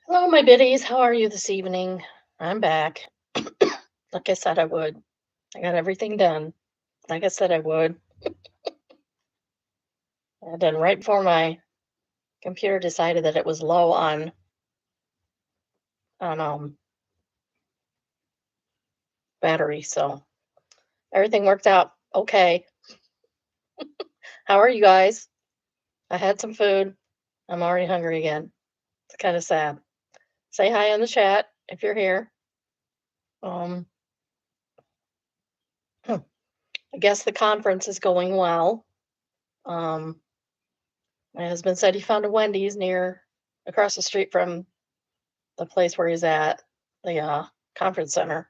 Hello, my biddies. How are you this evening? I'm back. Like I said I would. I got everything done. Like I said I would. I done right before my computer decided that it was low on battery. So everything worked out okay. How are you guys? I had some food. I'm already hungry again. It's kind of sad. Say hi in the chat if you're here. Um, I guess the conference is going well. Um, my husband said he found a Wendy's near across the street from the place where he's at, the conference center,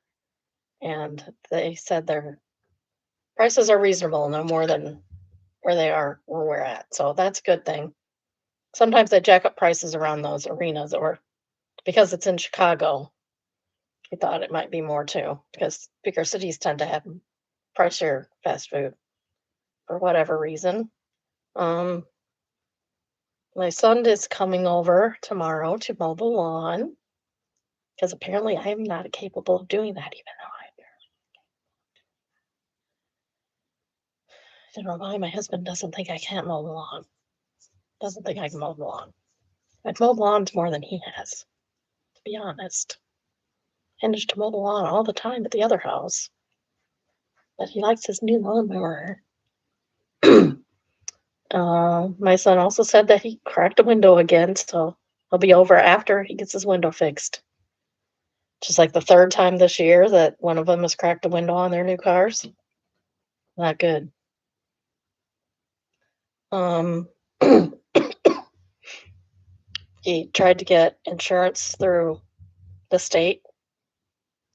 and they said their prices are reasonable, no more than where they are where we're at. So that's a good thing. Sometimes they jack up prices around those arenas, or because it's in Chicago, we thought it might be more too, because bigger cities tend to have pricier fast food for whatever reason. Um, my son is coming over tomorrow to mow the lawn because apparently I am not capable of doing that, even though I don't know why my husband doesn't think I can't mow the lawn. Doesn't think I can mow the lawn. I've mowed lawns more than he has, to be honest. Managed to mow the lawn all the time at the other house, but he likes his new lawnmower. My son also said that he cracked a window again, so he'll be over after he gets his window fixed. Just like the third time this year that one of them has cracked a window on their new cars. Not good. Um, he tried to get insurance through the state,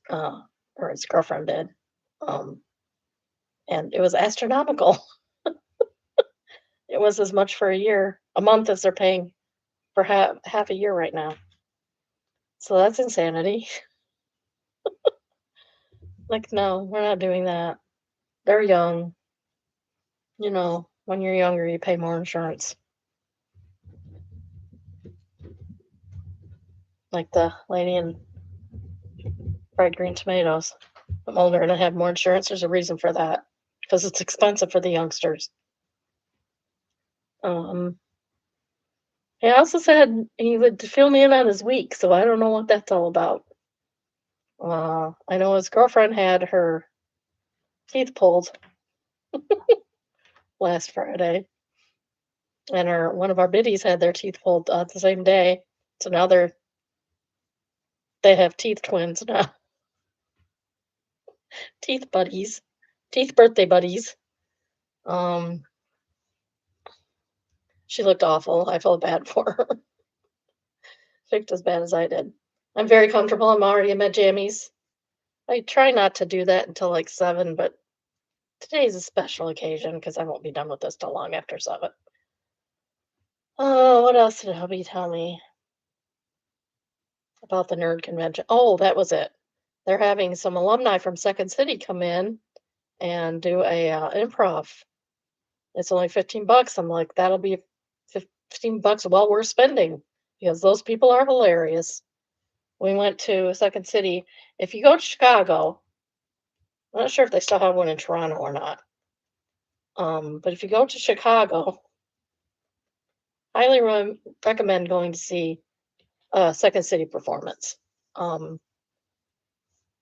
uh, or his girlfriend did, um, and it was astronomical. It was as much for a month as they're paying for half a year right now. So that's insanity. Like, no, we're not doing that. They're young. When you're younger, you pay more insurance. Like the lady in fried green tomatoes. I'm older and I have more insurance. There's a reason for that because it's expensive for the youngsters. Um, he also said he would fill me in on his week, so I don't know what that's all about. I know his girlfriend had her teeth pulled last Friday, and one of our biddies had their teeth pulled the same day. So now they have teeth twins now, teeth buddies, teeth birthday buddies. Um, she looked awful. I felt bad for her. She looked as bad as I did. I'm very comfortable. I'm already in my jammies. I try not to do that until like 7, but today's a special occasion because I won't be done with this till long after 7. Oh, what else did hubby tell me about the nerd convention? Oh, that was it. They're having some alumni from Second City come in and do a improv. It's only $15. I'm like, that'll be $15 well worth spending because those people are hilarious. We went to Second City. If you go to Chicago, I'm not sure if they still have one in Toronto or not. But if you go to Chicago, highly recommend going to see Second City performance. Um,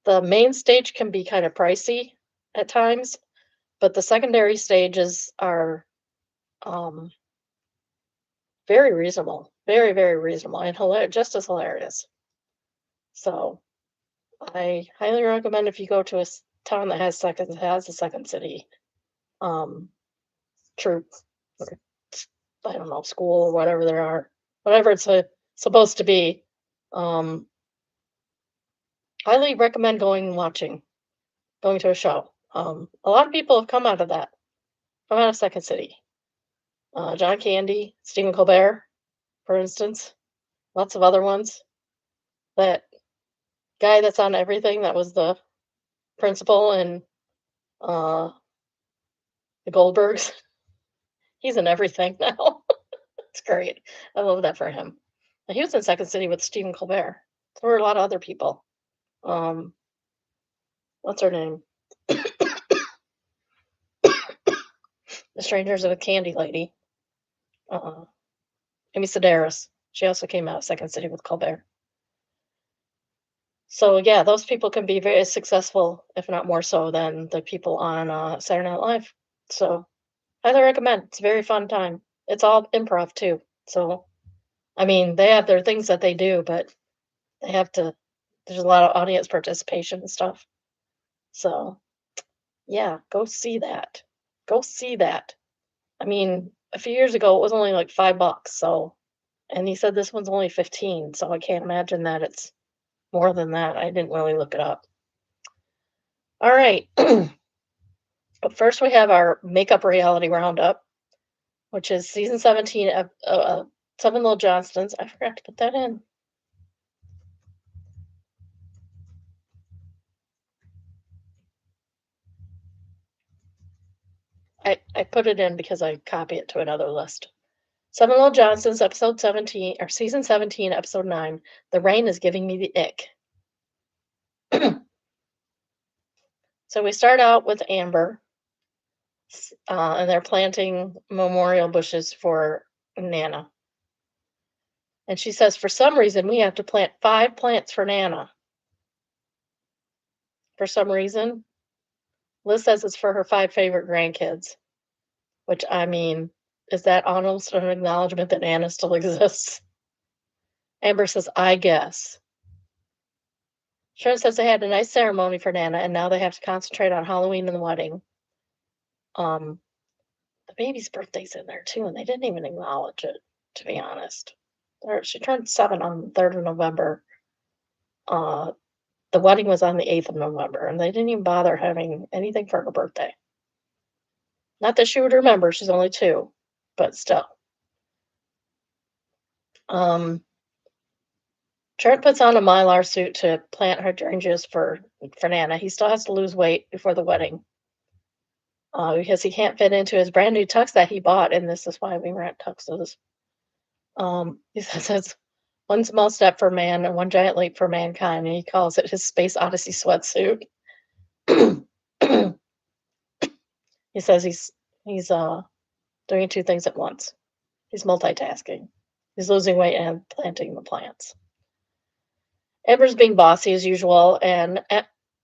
the main stage can be kind of pricey at times, but the secondary stages are um, very reasonable, very, very reasonable, and just as hilarious. So I highly recommend if you go to a town that has a Second City um, troupe, or I don't know, school or whatever there are, whatever it's supposed to be. Um, highly recommend going to a show. A lot of people have come out of Second City. John Candy, Stephen Colbert, for instance, lots of other ones. That guy that's on everything, that was the principal in uh, the Goldbergs. He's in everything now. It's great. I love that for him. He was in Second City with Stephen Colbert. There were a lot of other people. Um, what's her name? The Strangers of a Candy Lady. Amy Sedaris. She also came out of Second City with Colbert. So yeah, those people can be very successful, if not more so than the people on Saturday Night Live. So highly recommend. It's a very fun time. It's all improv too. So I mean, they have their things that they do, but they have to. There's a lot of audience participation and stuff. So yeah, go see that. Go see that. I mean, a few years ago it was only like $5. So, and he said this one's only 15. So I can't imagine that it's more than that. I didn't really look it up. All right. But first we have our makeup reality roundup, which is season 17 of Seven Little Johnstons. I forgot to put that in. I put it in because I copy it to another list. Seven Little Johnsons, episode 17, or season 17, episode 9. The rain is giving me the ick. So we start out with Amber, and they're planting memorial bushes for Nana. And she says, for some reason, we have to plant 5 plants for Nana. For some reason, Liz says it's for her 5 favorite grandkids, which, I mean, is that almost an acknowledgement that Nana still exists? Amber says, I guess. Sharon says they had a nice ceremony for Nana, and now they have to concentrate on Halloween and the wedding. The baby's birthday's in there too, and they didn't even acknowledge it, to be honest. She turned 7 on the 3rd of November. The wedding was on the 8th of November, and they didn't even bother having anything for her birthday. Not that she would remember, she's only 2, but still. Trent puts on a Mylar suit to plant hydrangeas for Nana. He still has to lose weight before the wedding. Because he can't fit into his brand new tux that he bought, and this is why we rent tuxes. He says it's one small step for man and one giant leap for mankind, and he calls it his Space Odyssey sweatsuit. He says he's doing 2 things at once. He's multitasking. He's losing weight and planting the plants. Amber's being bossy as usual, and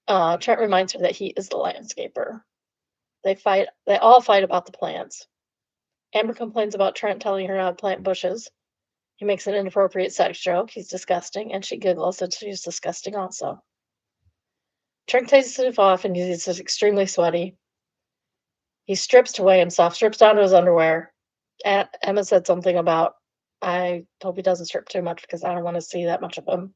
Trent reminds her that he is the landscaper. They all fight about the plants. Amber complains about Trent telling her how to plant bushes. He makes an inappropriate sex joke. He's disgusting, and she giggles that she's disgusting also. Trent takes it off, and he's extremely sweaty. He strips to weigh himself, strips down to his underwear. Emma said something about, I hope he doesn't strip too much because I don't want to see that much of him.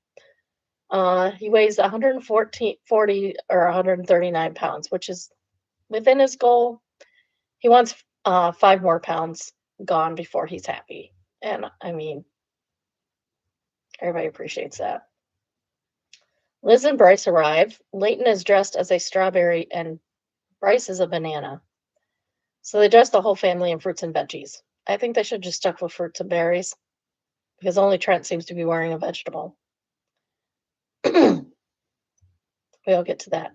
He weighs 140 or 139 pounds, which is within his goal. He wants 5 more pounds gone before he's happy. And I mean, everybody appreciates that. Liz and Bryce arrive. Leighton is dressed as a strawberry and Bryce is a banana. So they dress the whole family in fruits and veggies. I think they should just stuck with fruits and berries because only Trent seems to be wearing a vegetable. We'll get to that.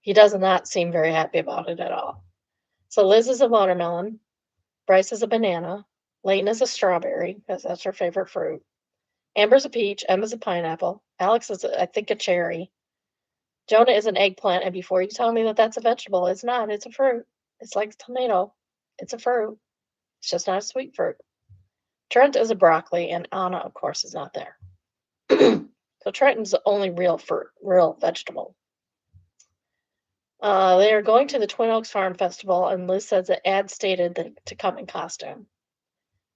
He does not seem very happy about it at all. So Liz is a watermelon. Bryce is a banana. Leighton is a strawberry because that's her favorite fruit. Amber's a peach. Emma's a pineapple. Alex is, I think, a cherry. Jonah is an eggplant. And before you tell me that that's a vegetable, it's not. It's a fruit. It's like a tomato. It's a fruit. It's just not a sweet fruit. Trent is a broccoli, and Anna, of course, is not there. So Trenton's the only real fruit, real vegetable. They are going to the Twin Oaks Farm Festival, and Liz says the ad stated to come in costume.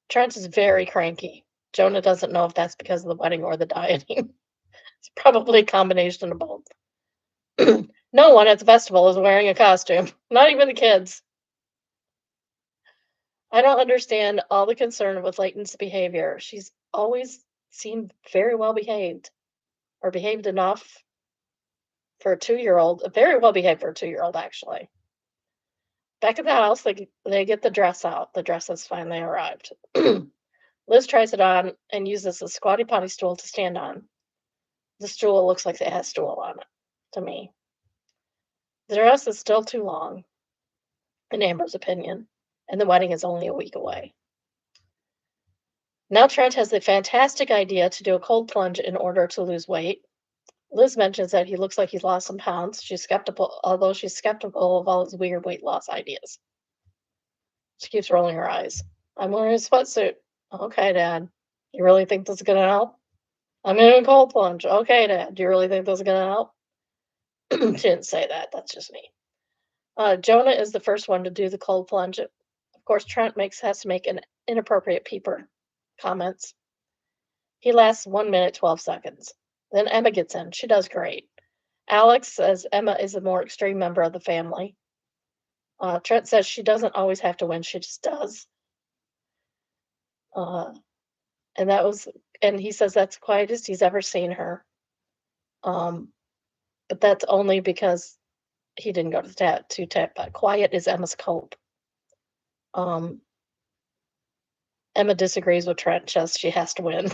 Trent is very cranky. Jonah doesn't know if that's because of the wedding or the dieting. It's probably a combination of both. No one at the festival is wearing a costume, not even the kids. I don't understand all the concern with Leighton's behavior. She's always seemed very well behaved, or behaved enough for a 2-year-old. Very well behaved for a 2-year-old, actually. Back at the house, they get the dress out. The dress has finally arrived. Liz tries it on and uses a squatty potty stool to stand on. The stool looks like it has stool on it to me. The dress is still too long, in Amber's opinion, and the wedding is only a week away. Now Trent has the fantastic idea to do a cold plunge in order to lose weight. Liz mentions that he looks like he's lost some pounds. She's skeptical, although she's skeptical of all his weird weight loss ideas. She keeps rolling her eyes. I'm wearing a sweatsuit. Okay, Dad. You really think this is gonna help? I'm gonna do a cold plunge. Okay, Dad. Do you really think this is gonna help? She didn't say that. That's just me. Jonah is the first one to do the cold plunge. Of course, Trent has to make an inappropriate peeper comments. He lasts 1 minute 12 seconds. Then Emma gets in. She does great. Alex says Emma is a more extreme member of the family. Trent says she doesn't always have to win; she just does. Uh, and that was, and he says that's the quietest he's ever seen her. Um, but that's only because he didn't go to tap. But quiet is Emma's cope. Um, Emma disagrees with Trent. Says she has to win.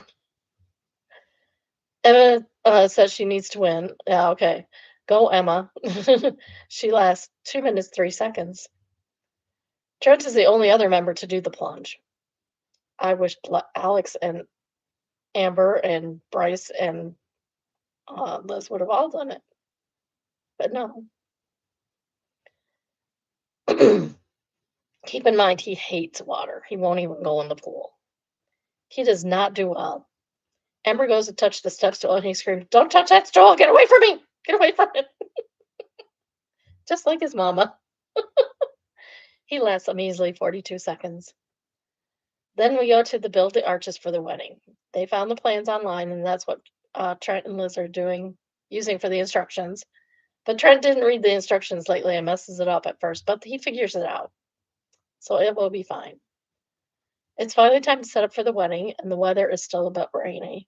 Emma says she needs to win. Yeah, okay. Go, Emma. She lasts 2 minutes 3 seconds. Trent is the only other member to do the plunge. I wish Alex and Amber and Bryce and Liz would have all done it, but no. Keep in mind, he hates water. He won't even go in the pool. He does not do well. Amber goes to touch the step stool and he screams, "Don't touch that stool! Get away from me! Get away from it!" Just like his mama. He lasts a measly 42 seconds. Then we go to the build the arches for the wedding. They found the plans online, and that's what Trent and Liz are using for the instructions. But Trent didn't read the instructions lately and messes it up at first, but he figures it out. So it will be fine. It's finally time to set up for the wedding, and the weather is still a bit rainy.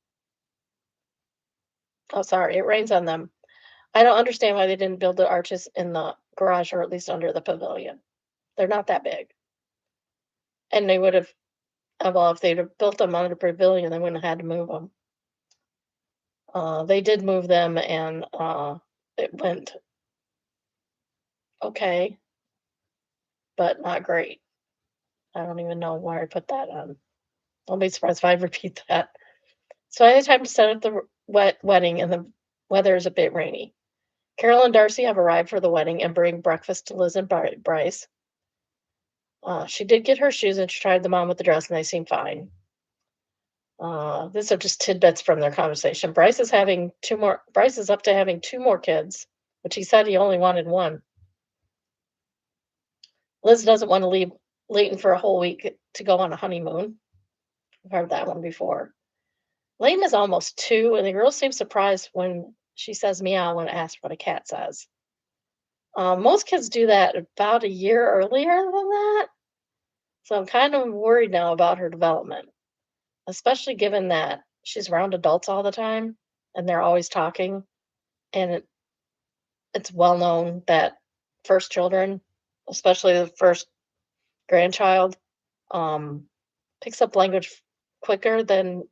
Oh, sorry, it rains on them. I don't understand why they didn't build the arches in the garage or at least under the pavilion. They're not that big. And they would have, well, if they'd have built them under the pavilion, they wouldn't have had to move them. They did move them, and it went okay, but not great. I don't even know why I put that on. I'll be surprised if I repeat that. So I had time to set up the wedding, and the weather is a bit rainy. Carol and Darcy have arrived for the wedding and bring breakfast to Liz and Bryce. She did get her shoes, and she tried them on with the dress, and they seem fine. These are just tidbits from their conversation. Bryce is having two more. Bryce is up to having two more kids, which he said he only wanted one. Liz doesn't want to leave Leighton for a whole week to go on a honeymoon. I've heard that one before. Leighton is almost 2, and the girl seems surprised when she says meow when asked what a cat says. Most kids do that about a year earlier than that. So I'm kind of worried now about her development, especially given that she's around adults all the time and they're always talking. And it's well known that first children, especially the first grandchild, um, picks up language quicker than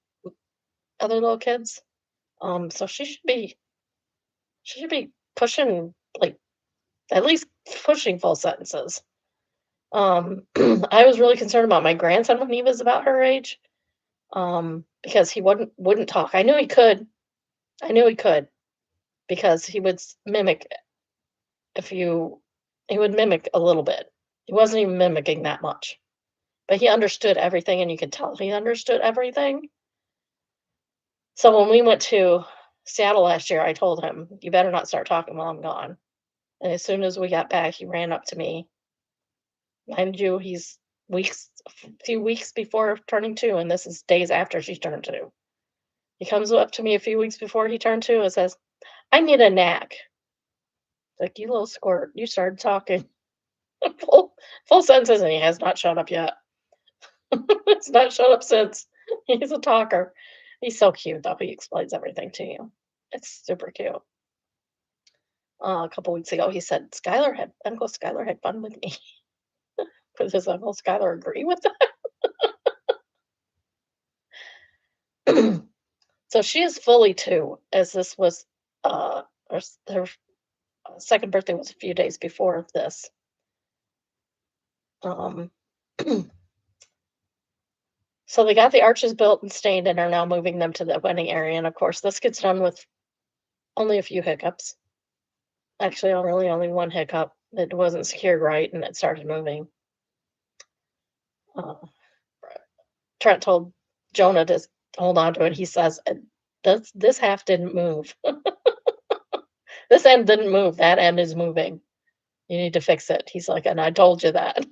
other little kids. So she should be pushing, like, at least pushing full sentences. I was really concerned about my grandson when he was about her age, because he wouldn't talk. I knew he could. I knew he could because he would mimic if you he would mimic a little bit. He wasn't even mimicking that much, but he understood everything, and you could tell he understood everything. So when we went to Seattle last year, I told him, "You better not start talking while I'm gone." And as soon as we got back, he ran up to me. Mind you, he's a few weeks before turning 2, and this is days after she turned 2. He comes up to me a few weeks before he turned 2 and says, "I need a nap." Like, "You little squirt, you started talking." full, full sentences, and he has not shut up yet. It's not shut up since. He's a talker. He's so cute, though. He explains everything to you. It's super cute. A couple weeks ago, he said, Uncle Skylar had fun with me. Does Uncle Skylar agree with that? So she is fully 2, as this was, her second birthday was a few days before this. Um, so they got the arches built and stained and are now moving them to the wedding area. And of course, this gets done with only a few hiccups. Actually, really only one hiccup. It wasn't secured right and it started moving. Uh, Trent told Jonah to hold on to it. He says, this half didn't move. This end didn't move. That end is moving. You need to fix it." He's like, "And I told you that."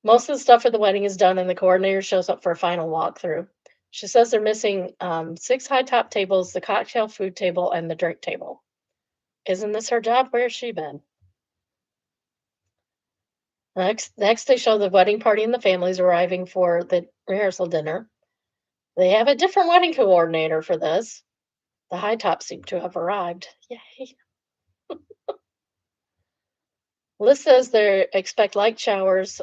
Most of the stuff for the wedding is done, and the coordinator shows up for a final walkthrough. She says they're missing 6 high top tables, the cocktail food table, and the drink table. Isn't this her job? Where's she been? Next, they show the wedding party and the families arriving for the rehearsal dinner. They have a different wedding coordinator for this. The high tops seem to have arrived. Yay. Liz says they expect light showers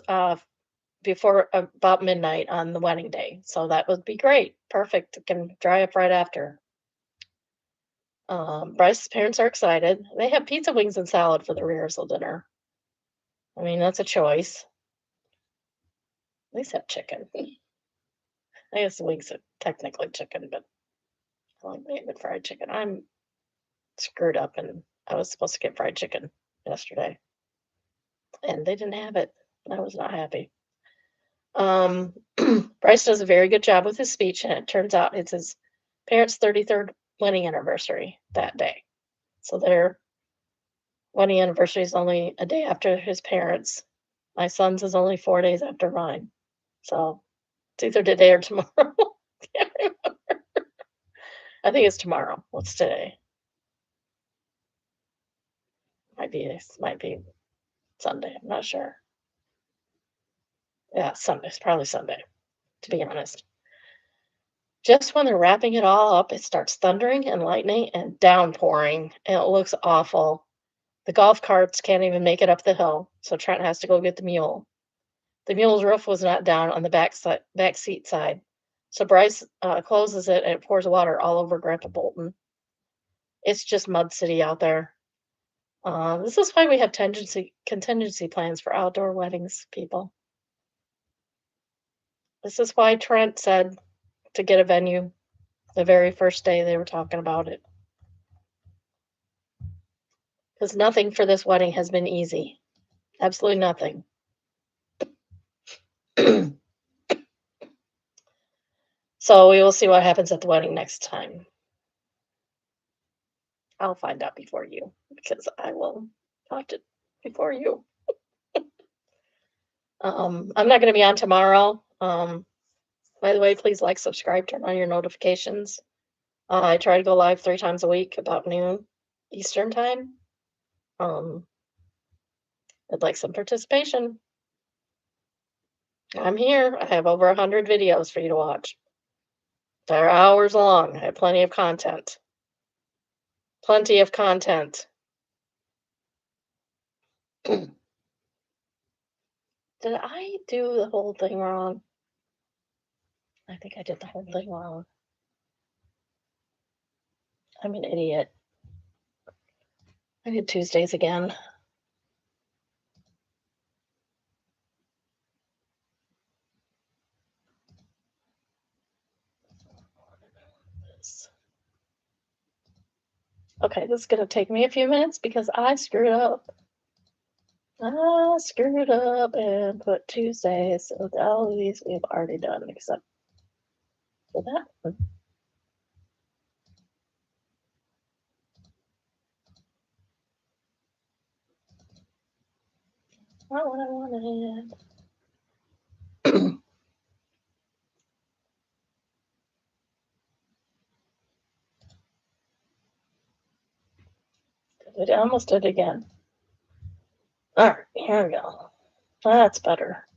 before about midnight on the wedding day. So that would be great. Perfect. It can dry up right after. Bryce's parents are excited. They have pizza wings and salad for the rehearsal dinner. I mean, that's a choice. At least have chicken. I guess the wings are technically chicken, but I like the fried chicken. I'm screwed up, and I was supposed to get fried chicken yesterday, and they didn't have it. I was not happy. Bryce does a very good job with his speech, and it turns out it's his parents' 33rd wedding anniversary that day. So their wedding anniversary is only a day after his parents'. My son's is only 4 days after mine. So it's either today or tomorrow. Can't remember. I think it's tomorrow. What's today? Might be Sunday. I'm not sure. Yeah, Sunday. It's probably Sunday, to be honest. Just when they're wrapping it all up, it starts thundering and lightning and downpouring, and it looks awful. The golf carts can't even make it up the hill, so Trent has to go get the mule. The mule's roof was not down on the back seat side, so Bryce closes it and it pours water all over Grandpa Bolton. It's just mud city out there. This is why we have contingency plans for outdoor weddings, people. This is why Trent said to get a venue the very first day they were talking about it. Because nothing for this wedding has been easy. Absolutely nothing. So we will see what happens at the wedding next time. I'll find out before you, because I will watch it before you. I'm not going to be on tomorrow. By the way, please like, subscribe, turn on your notifications. I try to go live 3 times a week about noon Eastern time. I'd like some participation. I'm here. I have over 100 videos for you to watch. They're hours long. I have plenty of content. Plenty of content. Did I do the whole thing wrong? I think I did the whole thing wrong. I'm an idiot. I did Tuesdays again. Okay, this is going to take me a few minutes because I screwed up. I screwed up and put Tuesdays. So all of these we've already done except for that one. Not what I wanted. I almost did it again. All right, here we go. That's better.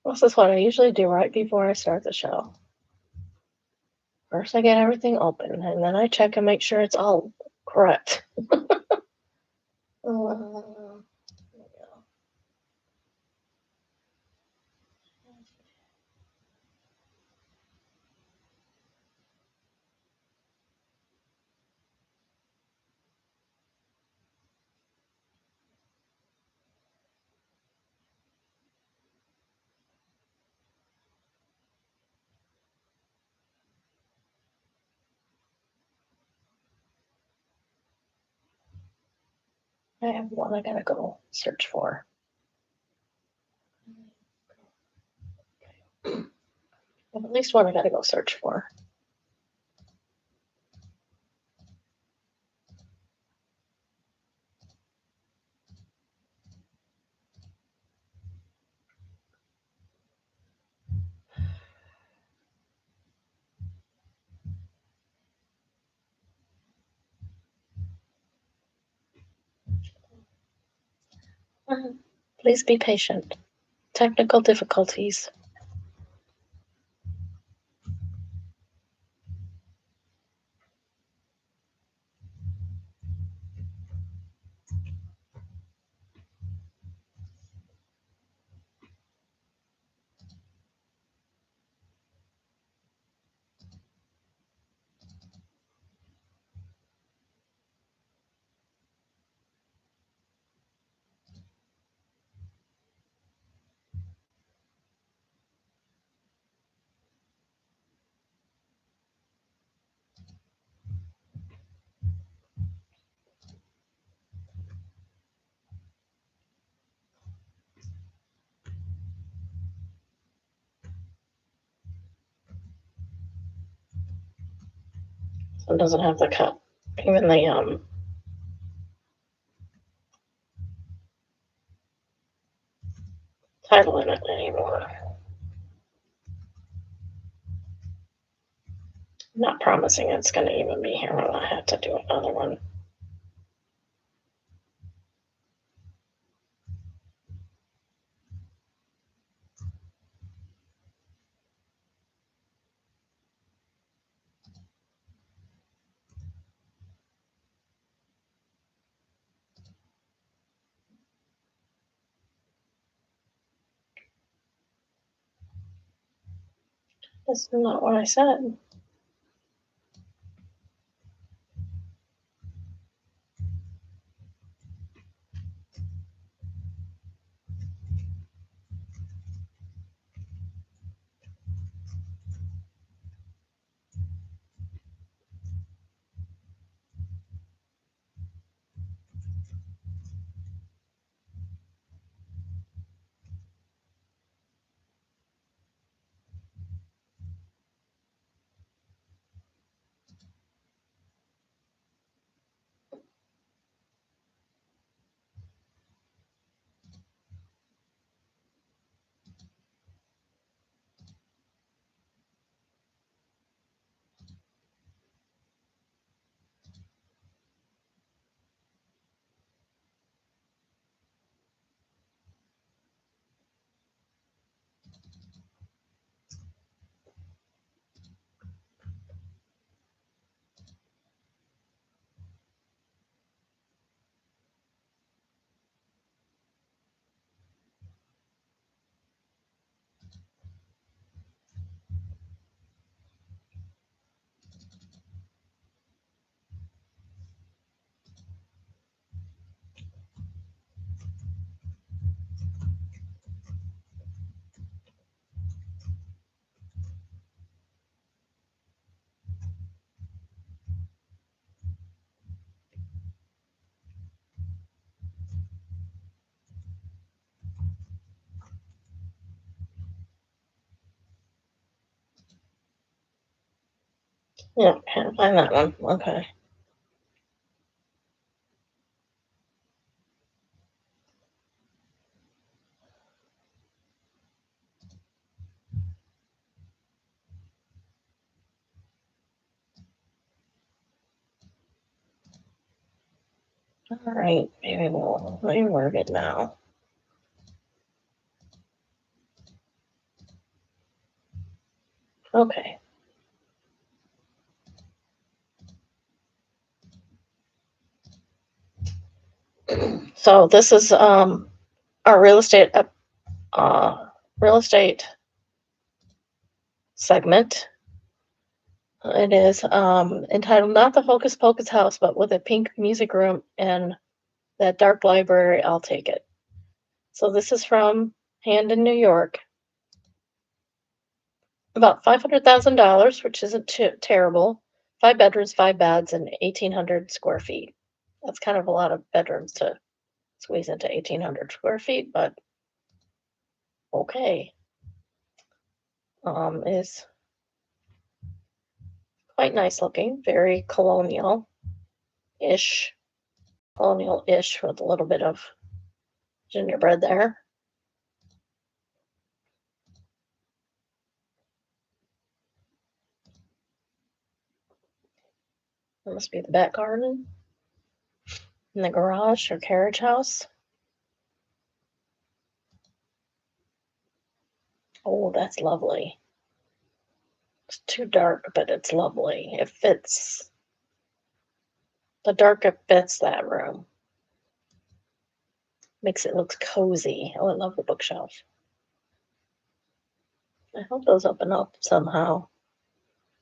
This is what I usually do right before I start the show. First, I get everything open, and then I check and make sure it's all correct. Uh, I have one I gotta go search for. I have at least one I gotta go search for. Please be patient. Technical difficulties. It doesn't have the cut, even the title in it anymore. I'm not promising it's going to even be here when I have to do another one. That's not what I said. Yeah, can't find that one. Okay. All right, maybe we'll reword it now. Okay. So this is our uh real estate segment. It is entitled Not the Hocus Pocus House, but with a pink music room and that dark library, I'll take it. So this is from Hamden, New York. About $500,000, which isn't terrible. 5 bedrooms, 5 beds, and 1,800 square feet. That's kind of a lot of bedrooms to squeeze into 1,800 square feet, but okay. Is quite nice looking, very colonial-ish, colonial-ish with a little bit of gingerbread there. That must be the back garden. And the garage or carriage house. Oh, that's lovely. It's too dark, but it's lovely. It fits. The darker fits that room. Makes it look cozy. Oh, I love the bookshelf. I hope those open up somehow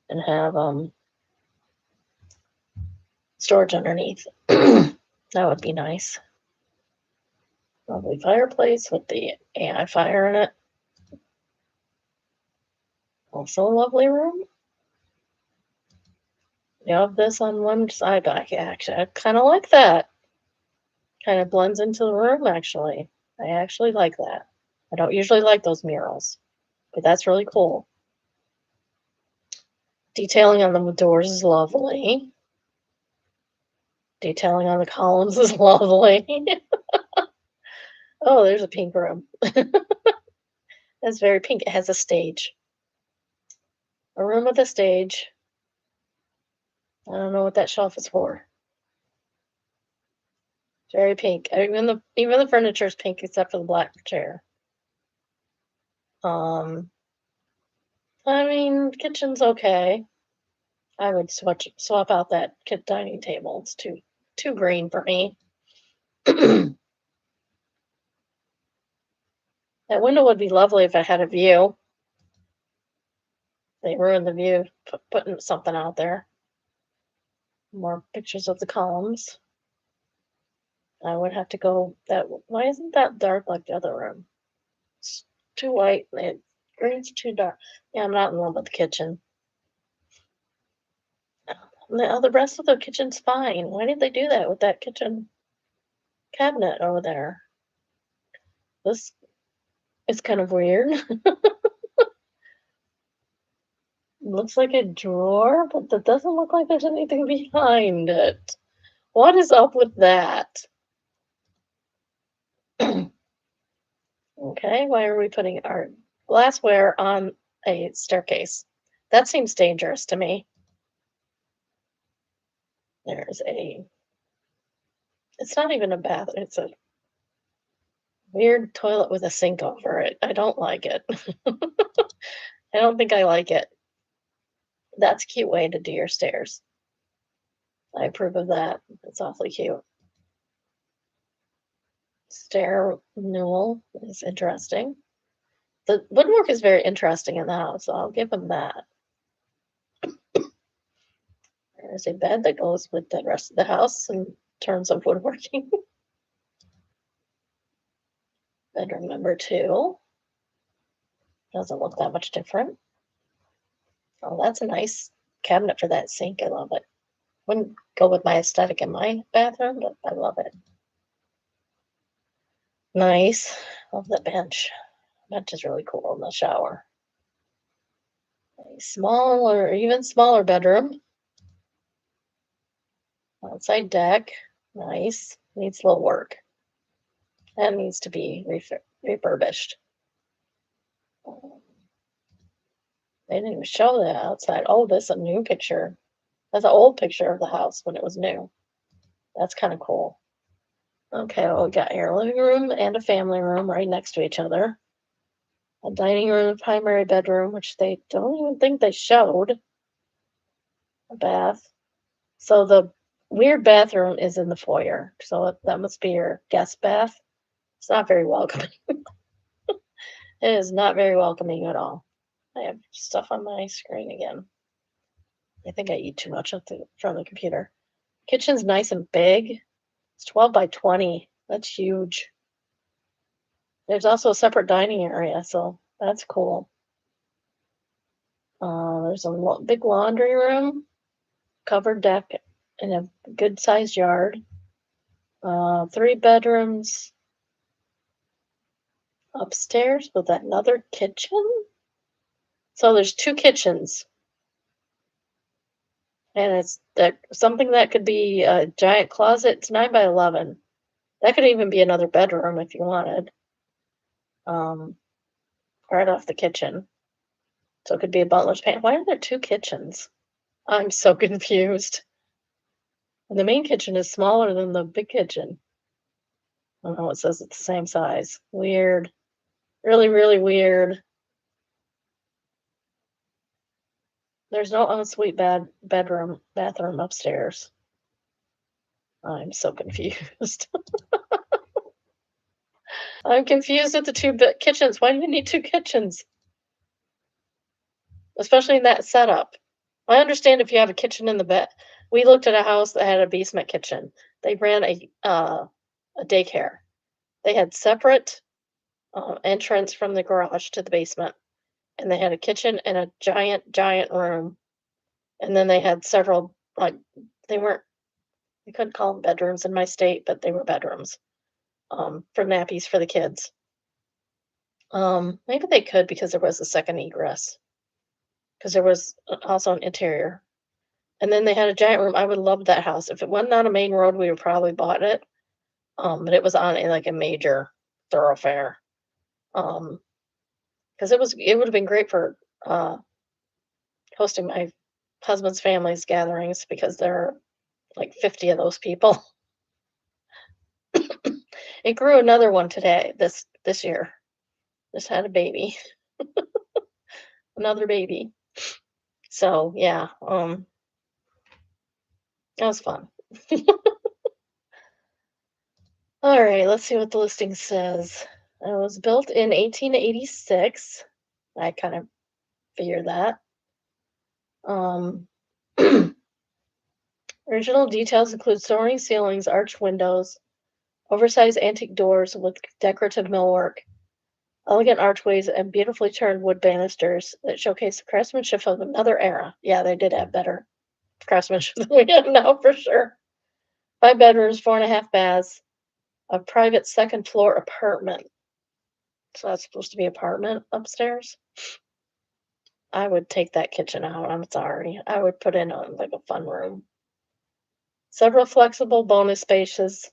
and have storage underneath. That would be nice. Lovely fireplace with the AI fire in it. Also a lovely room. You have this on one side. I kind of like that. Kind of blends into the room, actually. I actually like that. I don't usually like those murals, but that's really cool. Detailing on the doors is lovely. Detailing on the columns is lovely. Oh, there's a pink room. That's very pink. It has a stage. A room with a stage. I don't know what that shelf is for. Very pink. Even the furniture is pink except for the black chair. I mean, kitchen's okay. I would swap out that dining table. It's too green for me. That window would be lovely if I had a view. They ruined the view putting something out there. More pictures of the columns. I would have to go that. Why isn't that dark like the other room? It's too white. Green's too dark. Yeah, I'm not in love with the kitchen. The rest of the kitchen's fine. Why did they do that with that kitchen cabinet over there? This is kind of weird. Looks like a drawer, but that doesn't look like there's anything behind it. What is up with that? Okay, why are we putting our glassware on a staircase? That seems dangerous to me. It's not even a bath, it's a weird toilet with a sink over it. I don't like it. I don't think I like it. That's a cute way to do your stairs. I approve of that. It's awfully cute. Stair newel is interesting. The woodwork is very interesting in the house, so I'll give them that. There's a bed that goes with the rest of the house in terms of woodworking. Bedroom number 2 doesn't look that much different. Oh, that's a nice cabinet for that sink. I love it. Wouldn't go with my aesthetic in my bathroom, but I love it. Nice. Love the bench. Bench is really cool in the shower. A smaller, even smaller bedroom. Outside deck. Nice. Needs a little work. That needs to be refurbished. They didn't even show the outside. Oh, this is a new picture. That's an old picture of the house when it was new. That's kind of cool. Okay, well, we got your living room and a family room right next to each other. A dining room and primary bedroom, which they don't even think they showed. A bath. So the weird bathroom is in the foyer. So that must be your guest bath. It's not very welcoming. It is not very welcoming at all. I have stuff on my screen again. I think I eat too much from the computer. Kitchen's nice and big. It's 12 by 20. That's huge. There's also a separate dining area, so that's cool. There's a big laundry room, covered deck, and a good sized yard. 3 bedrooms upstairs with another kitchen. So there's 2 kitchens, and it's something that could be a giant closet. It's 9 by 11. That could even be another bedroom if you wanted. Right off the kitchen. So it could be a butler's pantry. Why are there 2 kitchens? I'm so confused. And the main kitchen is smaller than the big kitchen. I don't know, it says it's the same size. Weird. Really, really weird. There's no ensuite bathroom upstairs. I'm so confused. I'm confused at the 2 kitchens. Why do you need 2 kitchens? Especially in that setup. I understand if you have a kitchen in the bed. We looked at a house that had a basement kitchen. They ran a daycare. They had separate entrance from the garage to the basement, and they had a kitchen and a giant, giant room. And then they had several, like, they weren't, you couldn't call them bedrooms in my state, but they were bedrooms for nappies for the kids. Maybe they could because there was a second egress, because there was also an interior. And then they had a giant room. I would love that house. If it wasn't on a main road, we would probably bought it. But it was on like a major thoroughfare. Because it would have been great for hosting my husband's family's gatherings because there are like 50 of those people. It grew another one today, this year. Just had a baby. Another baby. So yeah, that was fun. All right, let's see what the listing says. It was built in 1886. I kind of figured that. Original details include soaring ceilings, arched windows, oversized antique doors with decorative millwork, elegant archways, and beautifully turned wood banisters that showcase the craftsmanship of another era. Yeah, they did have better craftsmanship than we have now for sure. 5 bedrooms, 4.5 baths, a private second floor apartment. So that's supposed to be apartment upstairs. I would take that kitchen out. I'm sorry. I would put in like a fun room. Several flexible bonus spaces.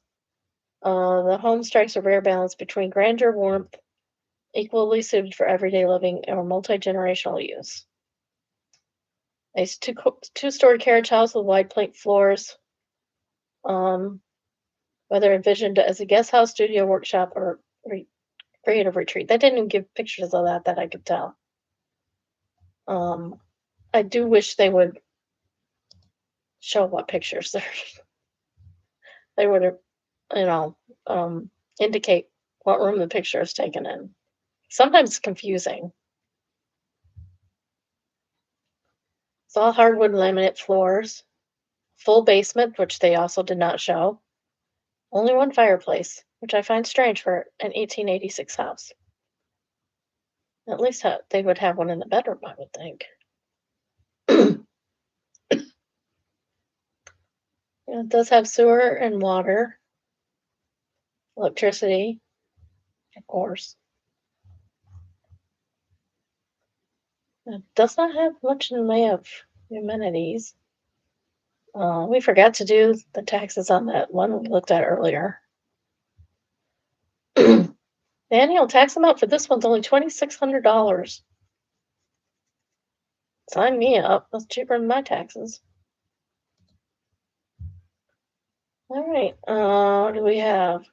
The home strikes a rare balance between grandeur, warmth, equally suited for everyday living or multi-generational use. A two-story carriage house with wide plank floors. Whether envisioned as a guest house, studio, workshop, or creative retreat. They didn't even give pictures of that I could tell. I do wish they would show what pictures they would, indicate what room the picture is taken in. Sometimes it's confusing. It's all hardwood laminate floors, full basement, which they also did not show. Only one fireplace, which I find strange for an 1886 house. At least they would have one in the bedroom, I would think. It does have sewer and water, electricity, of course. It does not have much in the way of amenities. We forgot to do the taxes on that one we looked at earlier. The annual tax amount for this one's only $2,600. Sign me up. That's cheaper than my taxes. All right. What do we have?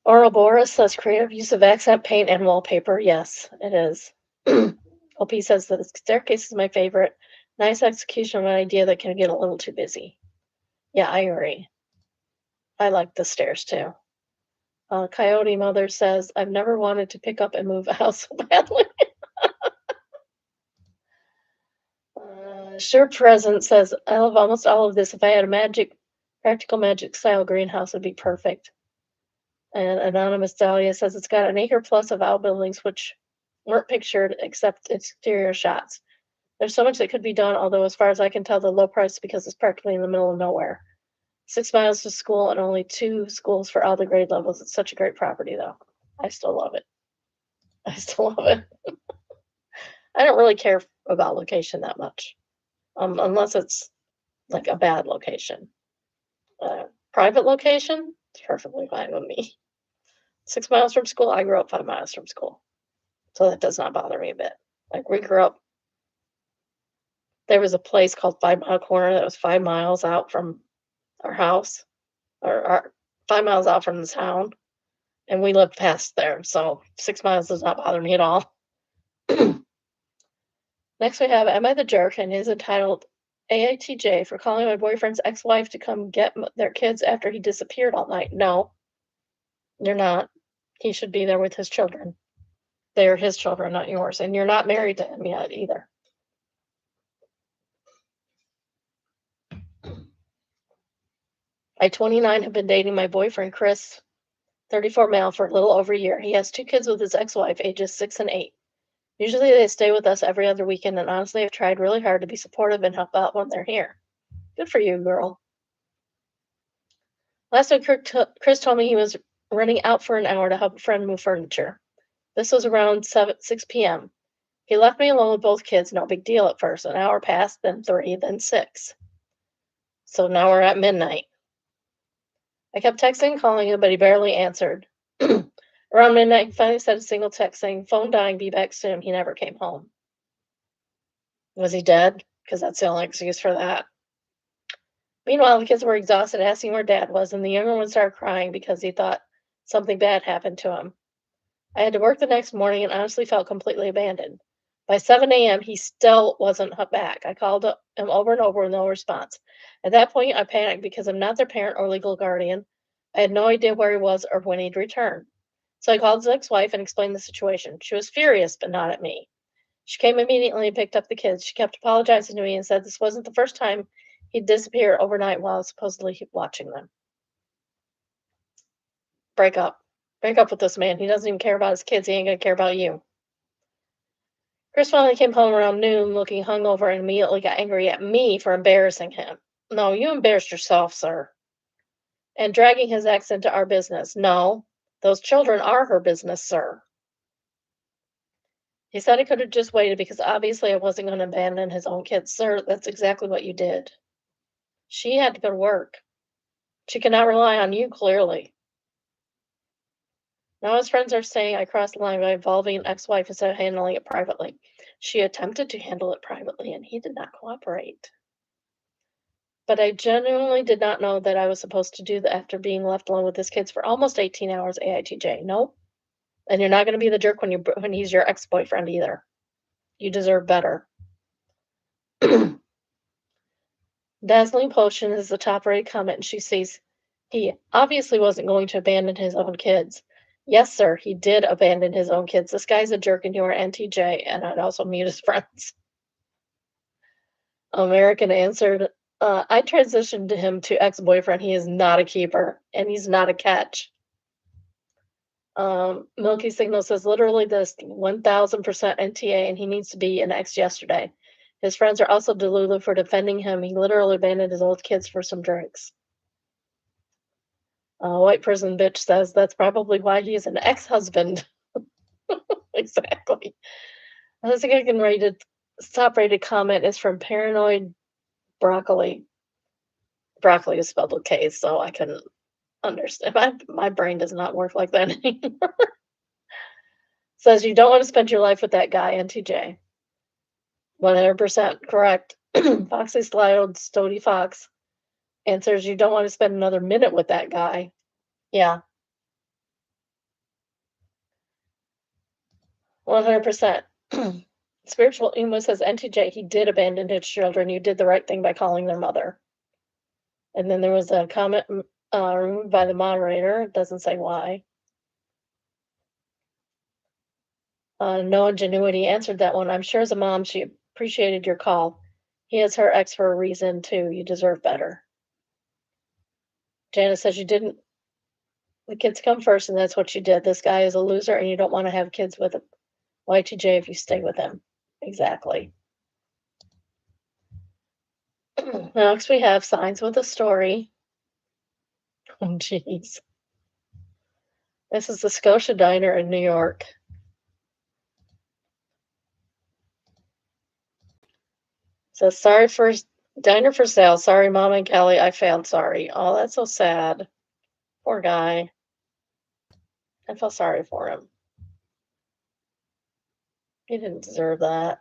Ouroboros says creative use of accent paint and wallpaper. Yes, it is. OP says that the staircase is my favorite. Nice execution of an idea that can get a little too busy. Yeah, I agree. I like the stairs too. Coyote Mother says, I've never wanted to pick up and move a house so badly. Sure Present says, I love almost all of this. If I had a practical magic style greenhouse, would be perfect. And Anonymous Dahlia says it's got an acre plus of outbuildings which weren't pictured except exterior shots. There's so much that could be done, although as far as I can tell, the low price because it's practically in the middle of nowhere. 6 miles to school and only 2 schools for all the grade levels. It's such a great property, though. I still love it. I still love it. I don't really care about location that much, unless it's like a bad location. Private location, it's perfectly fine with me. 6 miles from school, I grew up 5 miles from school. So that does not bother me a bit. Like we grew up, there was a place called 5 Mile Corner that was 5 miles out from our house, or 5 miles out from the town, and we lived past there. So 6 miles does not bother me at all. Next we have Am I the Jerk? And is entitled AITJ for calling my boyfriend's ex-wife to come get their kids after he disappeared all night. No, you're not. He should be there with his children. They're his children, not yours. And you're not married to him yet either. I, 29, have been dating my boyfriend, Chris, 34 male, for a little over a year. He has 2 kids with his ex-wife, ages 6 and 8. Usually they stay with us every other weekend, and honestly, I've tried really hard to be supportive and help out when they're here. Good for you, girl. Last week, Chris told me he was running out for an hour to help a friend move furniture. This was around 6 p.m. He left me alone with both kids. No big deal at first. An hour passed, then 3, then 6. So now we're at midnight. I kept texting and calling him, but he barely answered. Around midnight, he finally sent a single text saying, phone dying, be back soon. He never came home. Was he dead? Because that's the only excuse for that. Meanwhile, the kids were exhausted, asking where Dad was, and the younger one started crying because he thought something bad happened to him. I had to work the next morning and honestly felt completely abandoned. By 7 a.m., he still wasn't back. I called him over and over with no response. At that point, I panicked because I'm not their parent or legal guardian. I had no idea where he was or when he'd return. So I called his ex-wife and explained the situation. She was furious, but not at me. She came immediately and picked up the kids. She kept apologizing to me and said this wasn't the first time he'd disappear overnight while supposedly watching them. Break up. Break up with this man. He doesn't even care about his kids. He ain't gonna care about you. Chris finally came home around noon looking hungover and immediately got angry at me for embarrassing him. No, you embarrassed yourself, sir. And dragging his ex into our business. No, those children are her business, sir. He said he could have just waited because obviously I wasn't going to abandon his own kids. Sir, that's exactly what you did. She had to go to work. She cannot rely on you, clearly. Now his friends are saying I crossed the line by involving an ex-wife instead of handling it privately. She attempted to handle it privately, and he did not cooperate. But I genuinely did not know that I was supposed to do that after being left alone with his kids for almost 18 hours, AITJ. Nope. And you're not going to be the jerk when he's your ex-boyfriend either. You deserve better. Dazzling Potion is the top-rated comment, and she says he obviously wasn't going to abandon his own kids. Yes, sir, he did abandon his own kids. This guy's a jerk, and you are NTJ, and I'd also mute his friends. American answered, I transitioned him to ex-boyfriend. He is not a keeper, and he's not a catch. Milky Signal says literally this 1000% NTA, and he needs to be an ex yesterday. His friends are also delulu for defending him. He literally abandoned his old kids for some drinks. White Prison Bitch says that's probably why he's an ex-husband. Exactly. I think I can rate it. Top-rated comment is from Paranoid Broccoli. Broccoli is spelled with K, so I can understand. My brain does not work like that anymore. Says you don't want to spend your life with that guy, NTJ. 100% correct. Foxy Slide Stody Fox answers you don't want to spend another minute with that guy. Yeah. 100%. Spiritual Emo says, NTJ, he did abandon his children. You did the right thing by calling their mother. And then there was a comment removed by the moderator. It doesn't say why. No Ingenuity answered that one. I'm sure as a mom, she appreciated your call. He is her ex for a reason, too. You deserve better. Janice says, you didn't, the kids come first, and that's what you did. This guy is a loser, and you don't want to have kids with him. YTJ if you stay with him. Exactly. Next, we have Signs with a Story. Oh, jeez. This is the Scotia Diner in New York. Says, sorry for diner for sale. Sorry, Mom and Kelly, I failed. Sorry. Oh, that's so sad. Poor guy. I felt sorry for him. He didn't deserve that.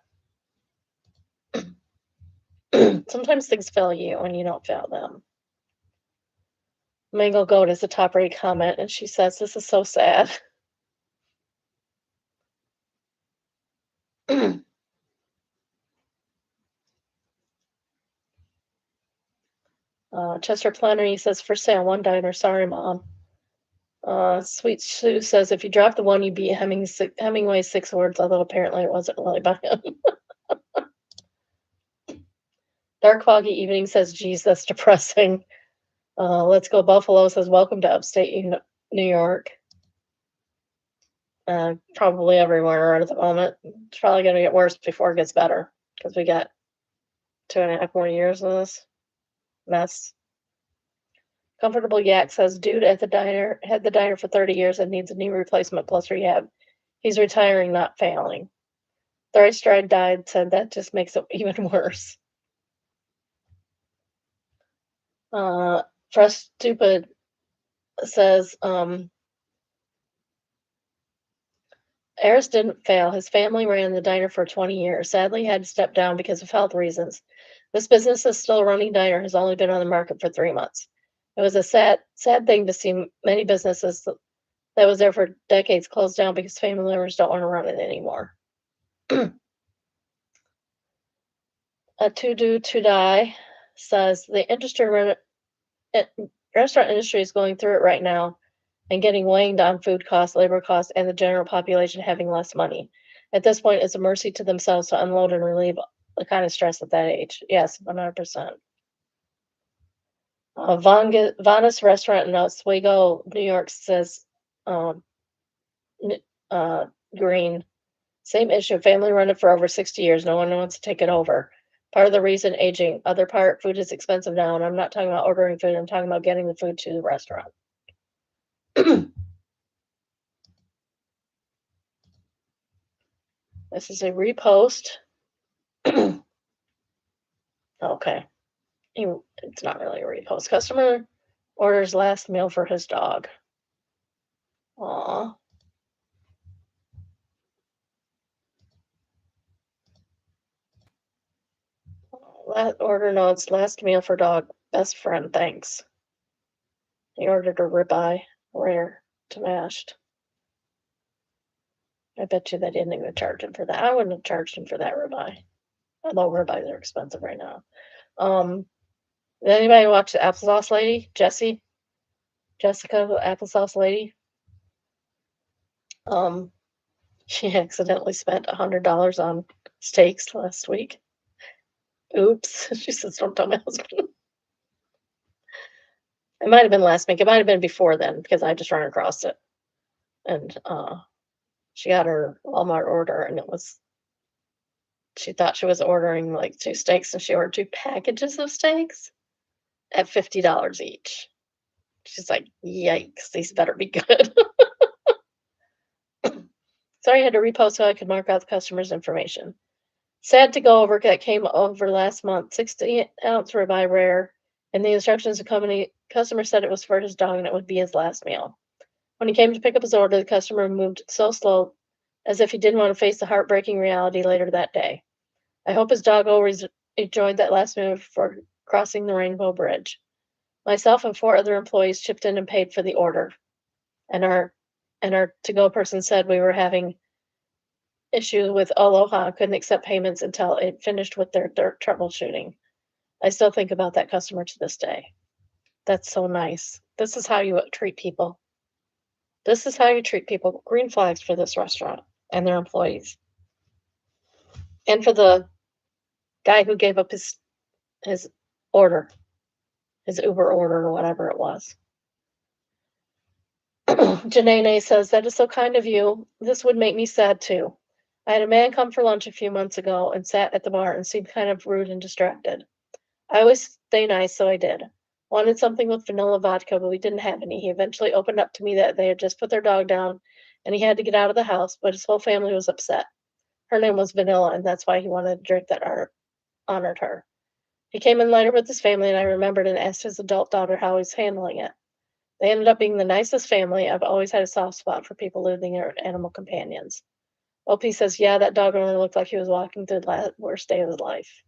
Sometimes things fail you and you don't fail them. Mango Goat is a top rated comment, and she says, this is so sad. Chester Flannery says, for sale, one diner. Sorry, Mom. Sweet Sue says, if you drop the one, you beat Hemingway's 6 words, although apparently it wasn't really by him. Dark Foggy Evening says, geez, that's depressing. Let's Go Buffalo says, welcome to upstate New York. Probably everywhere at the moment. It's probably going to get worse before it gets better because we got 2.5 more years of this mess. Comfortable Yak says, dude at the diner had the diner for 30 years and needs a knee replacement plus rehab. He's retiring, not failing. Thrice Stride died, said that just makes it even worse. Fresh Stupid says, Ayers didn't fail. His family ran the diner for 20 years. Sadly, had to step down because of health reasons. This business is still running diner, has only been on the market for 3 months. It was a sad thing to see many businesses that was there for decades closed down because family members don't want to run it anymore. A To Do To Die says the restaurant industry is going through it right now and getting winged on food costs, labor costs, and the general population having less money. At this point, it's a mercy to themselves to unload and relieve the kind of stress at that age. Yes, 100%. Vana's Restaurant in Oswego, New York says, Green, same issue. Family run it for over 60 years. No one wants to take it over. Part of the reason aging. Other part, food is expensive now, and I'm not talking about ordering food. I'm talking about getting the food to the restaurant. This is a repost. Okay. It's not really a repost. Customer orders last meal for his dog. Aw. Order notes, last meal for dog. Best friend, thanks. He ordered a ribeye, rare to mashed. I bet you they didn't even charge him for that. I wouldn't have charged him for that ribeye. Although ribeyes are expensive right now. Did anybody watch the applesauce lady? Jessica, the applesauce lady? She accidentally spent $100 on steaks last week. Oops. She says, don't tell my husband. It might have been last week. It might have been before then because I just ran across it. And she got her Walmart order and she thought she was ordering like 2 steaks and she ordered 2 packages of steaks at $50 each. She's like, yikes, these better be good. Sorry, I had to repost so I could mark out the customer's information. Sad to go over that came over last month, 60-ounce ribeye rare, and the instructions the customer said it was for his dog and it would be his last meal. When he came to pick up his order, the customer moved so slow as if he didn't want to face the heartbreaking reality later that day. I hope his dog always enjoyed that last meal before crossing the Rainbow Bridge. Myself and 4 other employees chipped in and paid for the order. And our to-go person said we were having issue with Aloha, couldn't accept payments until it finished with their troubleshooting. I still think about that customer to this day. That's so nice. This is how you treat people. This is how you treat people. Green flags for this restaurant and their employees. And for the guy who gave up his order, his Uber order or whatever it was. Janae says, that is so kind of you. This would make me sad too. I had a man come for lunch a few months ago and sat at the bar and seemed kind of rude and distracted. I always stay nice, so I did. Wanted something with vanilla vodka, but we didn't have any. He eventually opened up to me that they had just put their dog down and he had to get out of the house, but his whole family was upset. Her name was Vanilla, and that's why he wanted a drink that honored her. He came in later with his family, and I remembered and asked his adult daughter how he's handling it. They ended up being the nicest family. I've always had a soft spot for people losing their animal companions. OP says, yeah, that dog owner looked like he was walking through the worst day of his life.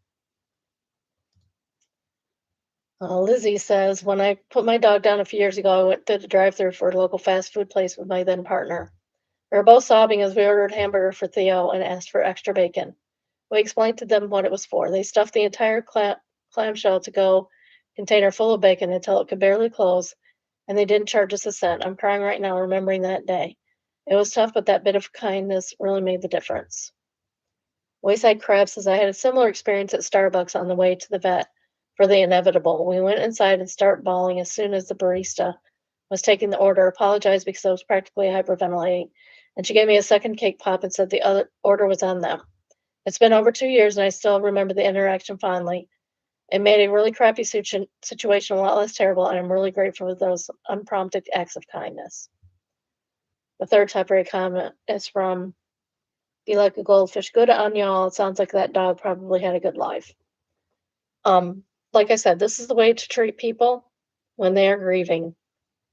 Lizzie says, when I put my dog down a few years ago, I went to the drive-thru for a local fast food place with my then partner. We were both sobbing as we ordered hamburger for Theo and asked for extra bacon. We explained to them what it was for. They stuffed the entire clamshell to go container full of bacon until it could barely close, and they didn't charge us a cent. I'm crying right now remembering that day. It was tough, but that bit of kindness really made the difference. Wayside Crab says, I had a similar experience at Starbucks on the way to the vet for the inevitable. We went inside and started bawling as soon as the barista was taking the order, apologized because I was practically hyperventilating, and she gave me a second cake pop and said the other order was on them. It's been over 2 years, and I still remember the interaction fondly. It made a really crappy situation a lot less terrible, and I'm really grateful for those unprompted acts of kindness. The third type comment is from Be Like a Goldfish. Good on y'all. It sounds like that dog probably had a good life. Like I said, this is the way to treat people when they are grieving.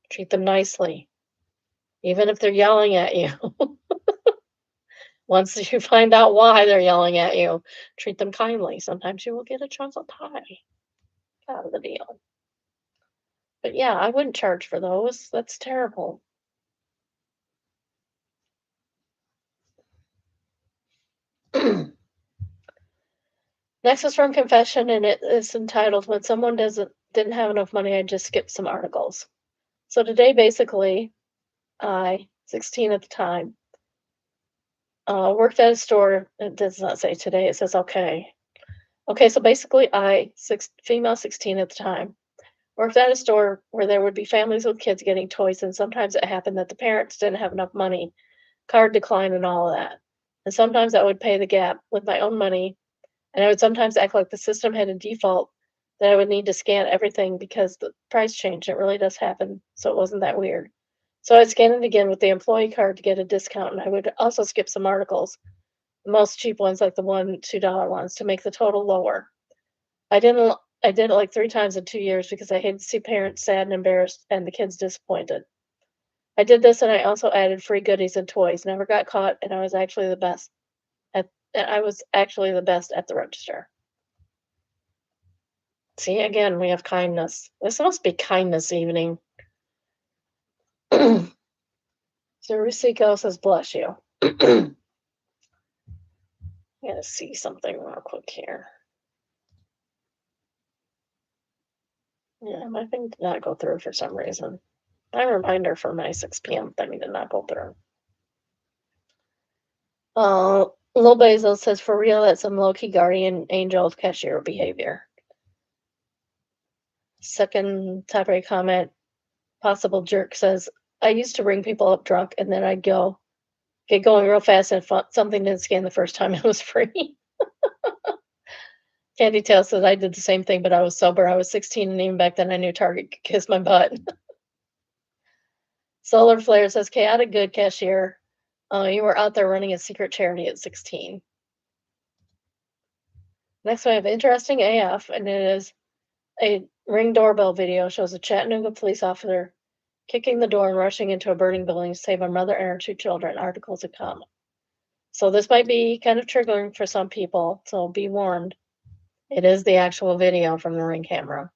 Treat them nicely, even if they're yelling at you. Once you find out why they're yelling at you, treat them kindly. Sometimes you will get a chocolate pie out of the deal. But yeah, I wouldn't charge for those. That's terrible. Next is from Confession, and it is entitled When Someone Didn't Have Enough Money, I Just Skipped Some Articles. So today, basically, I, 16 at the time, worked at a store. It does not say today, it says okay. Okay, so basically, female 16 at the time, worked at a store where there would be families with kids getting toys, and sometimes it happened that the parents didn't have enough money, card decline, and all of that. And sometimes I would pay the gap with my own money, and I would sometimes act like the system had a default that I would need to scan everything because the price changed. It really does happen, so it wasn't that weird. So I'd scan it again with the employee card to get a discount, and I would also skip some articles, the most cheap ones like the $1, $2 ones, to make the total lower. I didn't I did it like 3 times in 2 years because I hated to see parents sad and embarrassed and the kids disappointed. I did this and I also added free goodies and toys, never got caught, and I was actually the best at the register. See, again, we have kindness. This must be kindness evening. So Rusiko says, bless you. I'm gonna see something real quick here. Yeah, my thing did not go through for some reason. My reminder for my 6 p.m. thing did not go through. Lil Basil says, for real, that's some low-key guardian angel of cashier behavior. Second type comment, Possible Jerk says, I used to ring people up drunk and then I'd get going real fast and something didn't scan the first time it was free. Candy Tail says, I did the same thing, but I was sober. I was 16 and even back then I knew Target could kiss my butt. Solar Flare says, chaotic good cashier. You were out there running a secret charity at 16. Next we have Interesting AF, and it is a Ring doorbell video shows a Chattanooga police officer kicking the door and rushing into a burning building to save a mother and her 2 children. Articles to come. So this might be kind of triggering for some people, so be warned. It is the actual video from the Ring camera.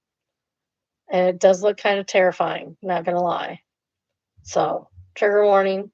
And it does look kind of terrifying, not gonna lie. So, trigger warning.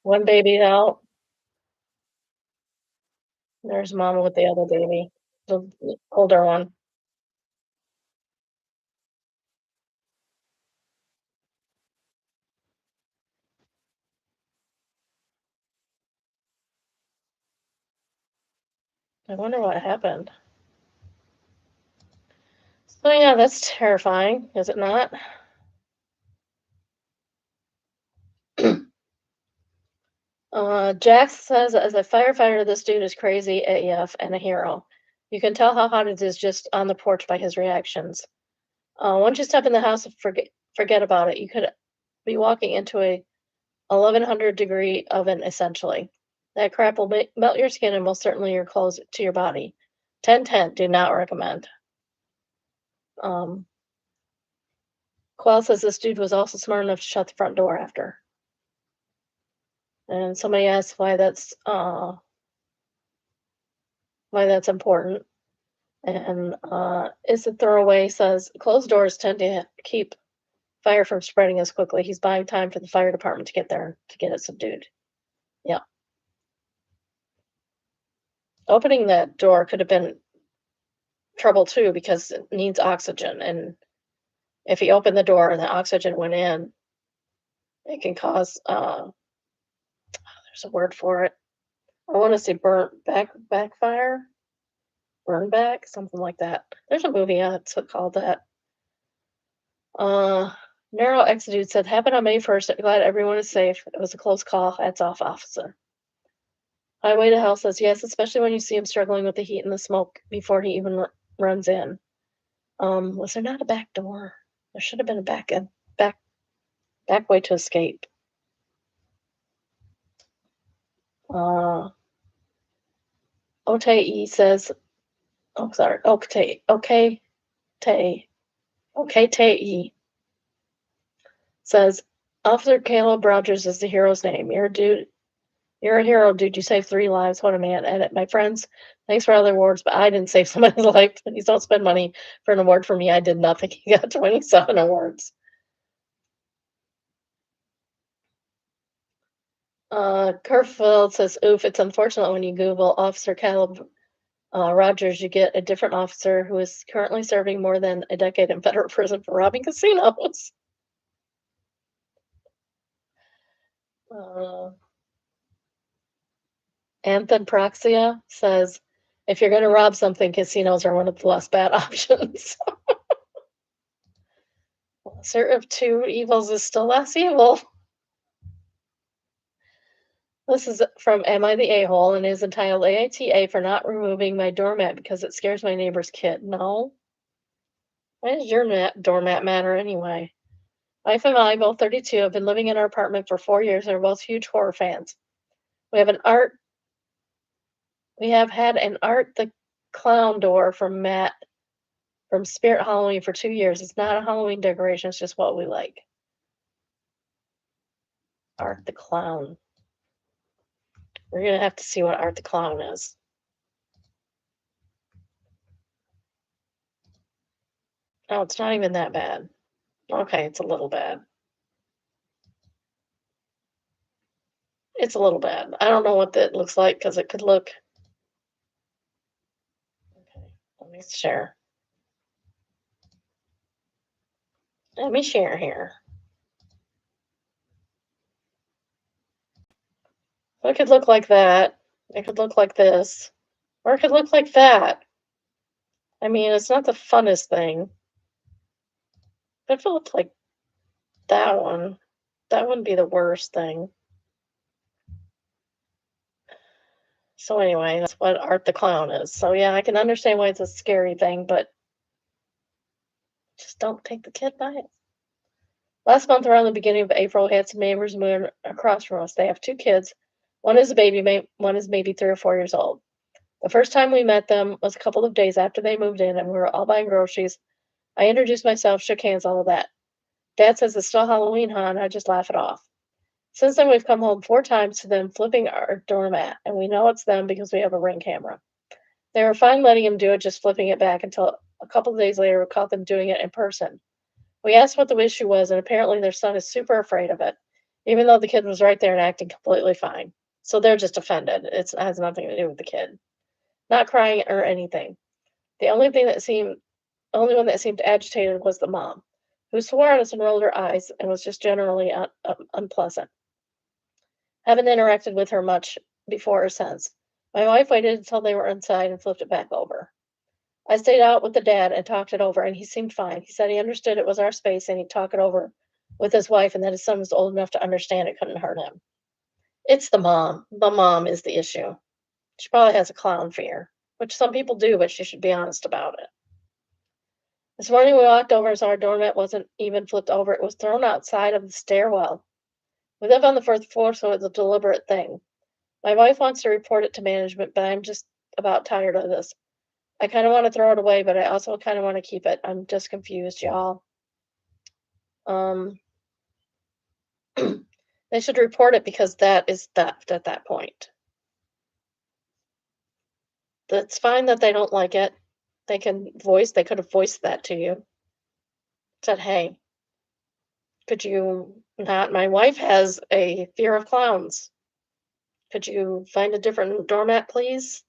One baby out. There's mama with the other baby, the older one. I wonder what happened. So yeah, that's terrifying, is it not? Jax says, as a firefighter, this dude is crazy AF and a hero. You can tell how hot it is just on the porch by his reactions. Once you step in the house, forget about it. You could be walking into a 1100-degree oven, essentially. That crap will melt your skin and most certainly your clothes to your body. 1010, do not recommend. Um, Quell says this dude was also smart enough to shut the front door after. And somebody asked why that's important. And is it throwaway says closed doors tend to keep fire from spreading as quickly. He's buying time for the fire department to get there to get it subdued. Yeah. Opening that door could have been trouble too because it needs oxygen. And if he opened the door and the oxygen went in, it can cause there's a word for it. I want to say backfire, burn back, something like that. There's a movie it's called that. Uh, Narrow X dude said, happened on May 1st. Glad everyone is safe. It was a close call. Hats off, officer. Highway to Hell says, yes, especially when you see him struggling with the heat and the smoke before he even runs in. Was there not a back door? There should have been a back, back way to escape. Otei says, oh, sorry, Okei says, Officer Caleb Rogers is the hero's name. You're a hero, dude. You saved 3 lives. What a man. Edit. My friends, thanks for all the awards, but I didn't save somebody's life. Please don't spend money for an award for me. I did nothing. He got 27 awards. Kerfield says, oof, it's unfortunate when you Google Officer Caleb Rogers, you get a different officer who is currently serving more than a decade in federal prison for robbing casinos. Uh, Anthem Proxia says, if you're going to rob something, casinos are one of the less bad options. Lesser of two evils is still less evil. This is from Am I the A-hole and is entitled AITA for not removing my doormat because it scares my neighbor's kid. No. Why does your doormat matter anyway? Wife and I, both 32, have been living in our apartment for 4 years and are both huge horror fans. We have had an Art the Clown door from Matt from Spirit Halloween for 2 years. It's not a Halloween decoration, it's just what we like. Art the Clown. We're gonna have to see what Art the Clown is. Oh, it's not even that bad. Okay, it's a little bad. It's a little bad. I don't know what that looks like because it could look. Okay, let me share. Let me share here. It could look like that. It could look like this. Or it could look like that. I mean, it's not the funnest thing. But if it looked like that one, that wouldn't be the worst thing. So anyway, that's what Art the Clown is. So yeah, I can understand why it's a scary thing, but just don't take the kid by it. Last month, around the beginning of April, we had some neighbors move across from us. They have 2 kids. One is a baby, one is maybe 3 or 4 years old. The first time we met them was a couple of days after they moved in, and we were all buying groceries. I introduced myself, shook hands, all of that. Dad says it's still Halloween, huh? And I just laugh it off. Since then, we've come home 4 times to them flipping our doormat, and we know it's them because we have a Ring camera. They were fine letting him do it, just flipping it back until a couple of days later we caught them doing it in person. We asked what the issue was, and apparently their son is super afraid of it. even though the kid was right there and acting completely fine. So they're just offended. It has nothing to do with the kid. Not crying or anything. The only one that seemed agitated was the mom, who swore at us and rolled her eyes and was just generally unpleasant. Haven't interacted with her much before or since. My wife waited until they were inside and flipped it back over. I stayed out with the dad and talked it over, and he seemed fine. He said he understood it was our space and he'd talk it over with his wife and that his son was old enough to understand it couldn't hurt him. It's the mom. The mom is the issue. She probably has a clown fear, which some people do, but she should be honest about it. This morning we walked over and saw our doormat wasn't even flipped over. It was thrown outside of the stairwell. We live on the fourth floor, so it's a deliberate thing. My wife wants to report it to management, but I'm just about tired of this. I kind of want to throw it away, but I also kind of want to keep it. I'm just confused, y'all. Um, they should report it because that is theft at that point. That's fine that they don't like it. They could have voiced that to you. Said, hey, could you not? My wife has a fear of clowns. Could you find a different doormat, please,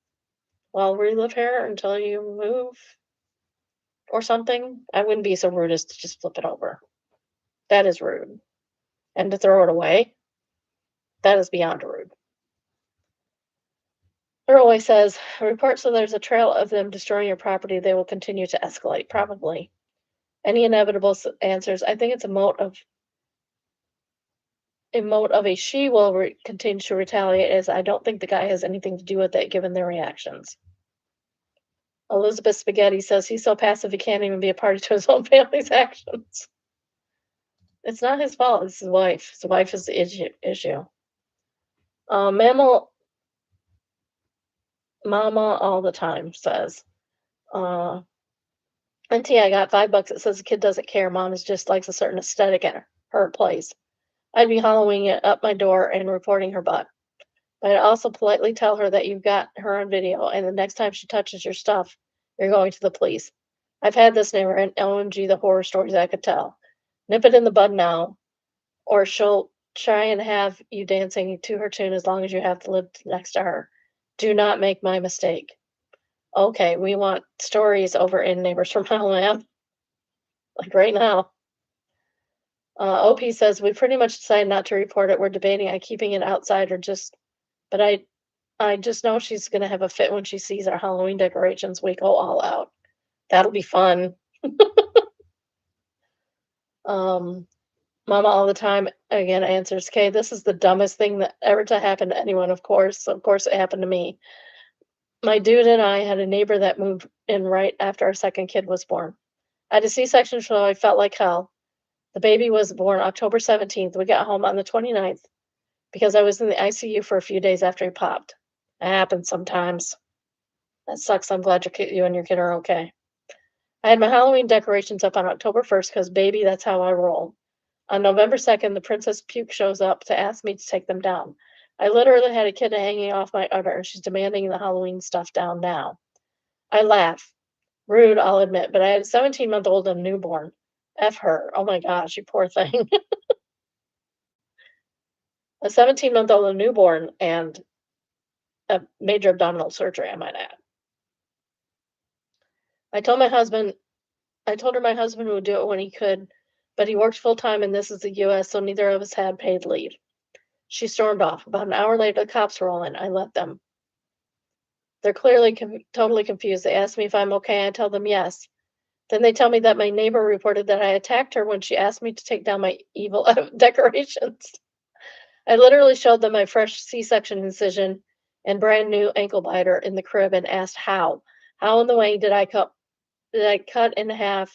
while we live here until you move or something? I wouldn't be so rude as to just flip it over. That is rude. And to throw it away, that is beyond rude. Throwaway says, reports so there's a trail of them destroying your property, they will continue to escalate, probably. Any inevitable answers, I think it's a mote of a she will continue to retaliate, as I don't think the guy has anything to do with it given their reactions. Elizabeth Spaghetti says he's so passive he can't even be a party to his own family's actions. It's not his fault, it's his wife. His wife is the issue. Mammal Mama all the time says, Auntie, I got $5. It says the kid doesn't care. Mom is just likes a certain aesthetic at her place. I'd be hollowing it up my door and reporting her butt. But I'd also politely tell her that you've got her on video, and the next time she touches your stuff, you're going to the police. I've had this neighbor, and OMG, the horror stories I could tell. Nip it in the bud now, or she'll try and have you dancing to her tune as long as you have to live next to her. Do not make my mistake. Okay, we want stories over in Neighbors from Hellland, like right now. OP says we pretty much decided not to report it. We're debating on keeping it outside or just, but I just know she's gonna have a fit when she sees our Halloween decorations. We go all out. That'll be fun. Mama all the time again answers, "Okay, this is the dumbest thing that ever to happen to anyone. Of course it happened to me. My dude and I had a neighbor that moved in right after our second kid was born. I had a C-section, so I felt like hell. The baby was born October 17th. We got home on the 29th because I was in the ICU for a few days after he popped. It happens sometimes. That sucks. I'm glad you and your kid are okay. I had my Halloween decorations up on October 1st because, baby, that's how I roll. On November 2nd, the Princess Puke shows up to ask me to take them down. I literally had a kid hanging off my udder, and she's demanding the Halloween stuff down now. I laugh. Rude, I'll admit, but I had a 17-month-old and a newborn. F her. Oh my gosh, you poor thing. A 17-month-old and newborn and a major abdominal surgery, I might add. I told her my husband would do it when he could, but he worked full time and this is the US, so neither of us had paid leave. She stormed off. About an hour later, the cops roll in. I let them. They're clearly totally confused. They ask me if I'm okay. I tell them yes. Then they tell me that my neighbor reported that I attacked her when she asked me to take down my evil decorations. I literally showed them my fresh C-section incision and brand new ankle biter in the crib and asked how. How in the way did I cut in half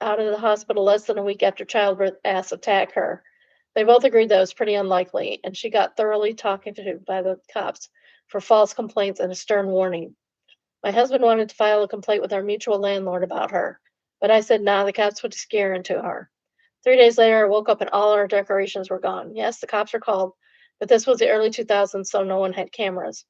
out of the hospital less than a week after childbirth ass attack her? They both agreed that was pretty unlikely, and she got thoroughly talked to by the cops for false complaints and a stern warning. My husband wanted to file a complaint with our mutual landlord about her, but I said, nah, the cops would scare into her. 3 days later, I woke up and all our decorations were gone. Yes, the cops were called, but this was the early 2000s, so no one had cameras.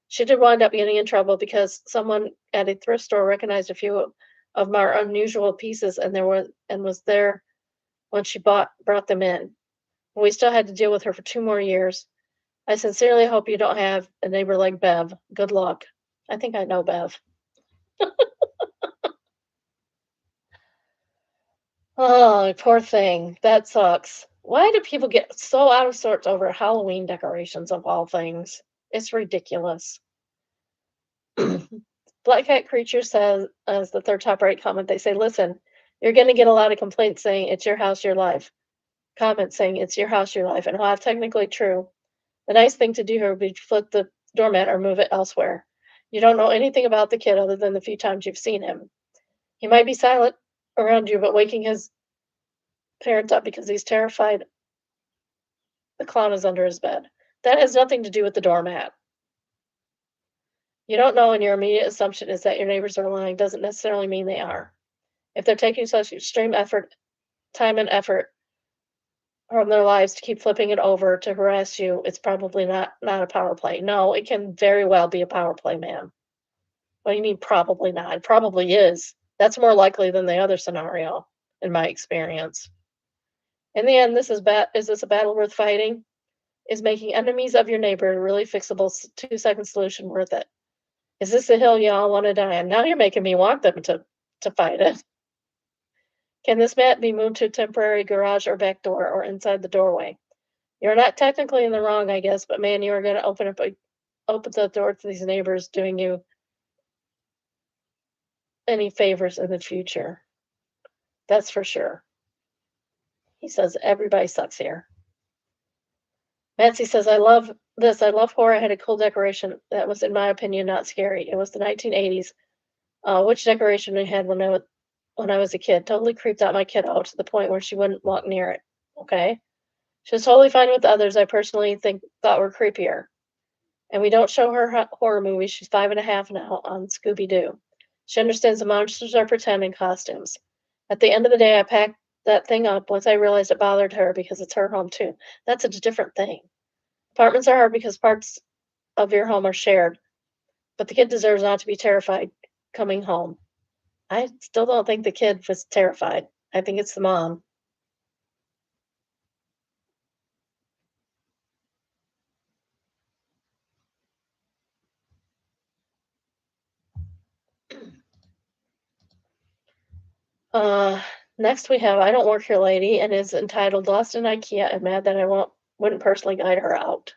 She did wind up getting in trouble because someone at a thrift store recognized a few of my unusual pieces and was there when she brought them in. We still had to deal with her for 2 more years. I sincerely hope you don't have a neighbor like Bev. Good luck. I think I know Bev. Oh, poor thing. That sucks. Why do people get so out of sorts over Halloween decorations of all things? It's ridiculous. Black Cat Creature says, as the third top right comment, they say, listen, you're going to get a lot of complaints saying it's your house, your life. Comments saying it's your house, your life. And while technically true, the nice thing to do here would be to flip the doormat or move it elsewhere. You don't know anything about the kid other than the few times you've seen him. He might be silent around you, but waking his parents up because he's terrified the clown is under his bed. That has nothing to do with the doormat. You don't know, and your immediate assumption is that your neighbors are lying doesn't necessarily mean they are. If they're taking such extreme time and effort from their lives to keep flipping it over to harass you, it's probably not a power play. No, it can very well be a power play, man. What do you mean probably not? It probably is. That's more likely than the other scenario, in my experience. In the end, is this a battle worth fighting? Is making enemies of your neighbor a really fixable 2-second solution worth it? Is this a hill y'all want to die on? Now you're making me want them to fight it. Can this mat be moved to a temporary garage or back door or inside the doorway? You're not technically in the wrong, I guess, but man, you are going to open the door to these neighbors doing you any favors in the future. That's for sure. He says everybody sucks here. Nancy says, I love this. I love horror. I had a cool decoration that was, in my opinion, not scary. It was the 1980s. Which decoration I had when I was a kid. Totally creeped out my kiddo to the point where she wouldn't walk near it. Okay. She was totally fine with others I personally thought were creepier. And we don't show her horror movies. She's 5.5 now on Scooby Doo. She understands the monsters are pretend and costumes. At the end of the day, I packed that thing up once I realized it bothered her because it's her home too. That's a different thing. Apartments are hard because parts of your home are shared, but the kid deserves not to be terrified coming home. I still don't think the kid was terrified. I think it's the mom. Uh, Next we have I Don't Work Here Lady and is entitled Lost in IKEA and mad that I wouldn't personally guide her out.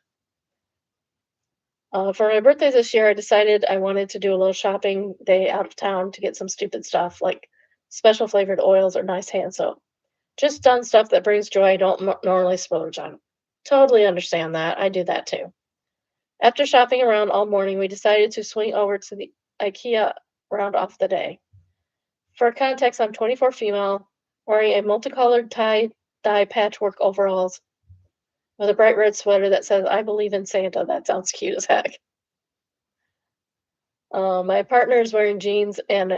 For my birthday this year, I decided I wanted to do a little shopping day out of town to get some stupid stuff like special flavored oils or nice hand soap. Just done stuff that brings joy I don't normally splurge on. Totally understand that. I do that too. After shopping around all morning, we decided to swing over to the IKEA round off the day. For context, I'm 24 female, wearing a multicolored tie-dye patchwork overalls with a bright red sweater that says, I believe in Santa. That sounds cute as heck. My partner is wearing jeans and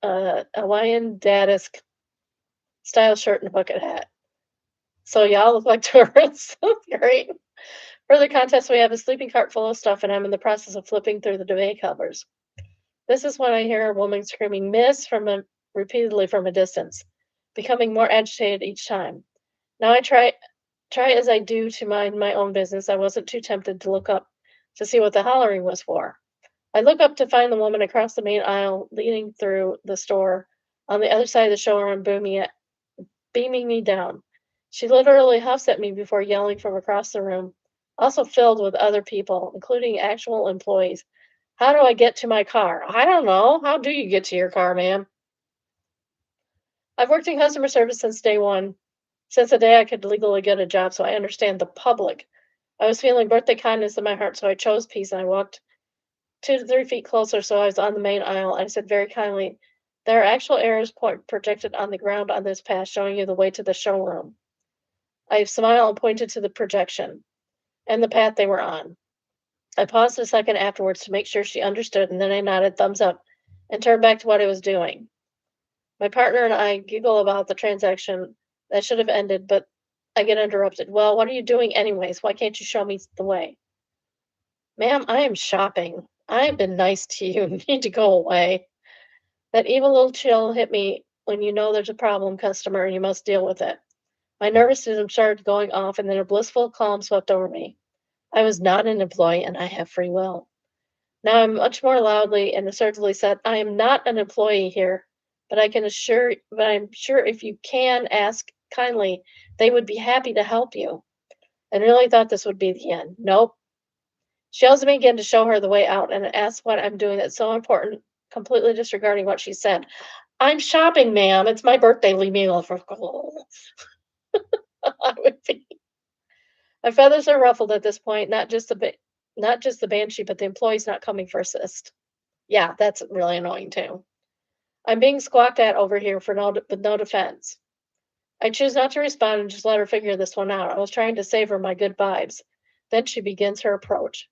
a Hawaiian dadisk style shirt and a bucket hat. So y'all look like tourists. Great. For the contest, we have a sleeping cart full of stuff, and I'm in the process of flipping through the duvet covers. This is when I hear a woman screaming "Miss" repeatedly from a distance, becoming more agitated each time. Now I try as I do to mind my own business. I wasn't too tempted to look up to see what the hollering was for. I look up to find the woman across the main aisle leading through the store on the other side of the showroom beaming me down. She literally huffs at me before yelling from across the room, also filled with other people, including actual employees. How do I get to my car? I don't know. How do you get to your car, ma'am? I've worked in customer service since day one, since the day I could legally get a job, so I understand the public. I was feeling birthday kindness in my heart, so I chose peace and I walked 2 to 3 feet closer so I was on the main aisle. I said very kindly, there are actual arrows projected on the ground on this path showing you the way to the showroom. I smiled and pointed to the projection and the path they were on. I paused a second afterwards to make sure she understood, and then I nodded thumbs up and turned back to what I was doing. My partner and I giggle about the transaction that should have ended, but I get interrupted. Well, what are you doing anyways? Why can't you show me the way? Ma'am, I am shopping. I have been nice to you. You need to go away. That evil little chill hit me when you know there's a problem, customer, and you must deal with it. My nervous system started going off, and then a blissful calm swept over me. I was not an employee, and I have free will. Now I'm much more loudly and assertively said, I am not an employee here, but I'm sure if you can ask kindly, they would be happy to help you. And really thought this would be the end. Nope. She yells at me again to show her the way out and asks what I'm doing that's so important, completely disregarding what she said. I'm shopping, ma'am. It's my birthday. Leave me alone. I would be. My feathers are ruffled at this point, not just the banshee, but the employees not coming for assist. Yeah, that's really annoying too. I'm being squawked at over here for with no defense. I choose not to respond and just let her figure this one out. I was trying to save her my good vibes. Then she begins her approach.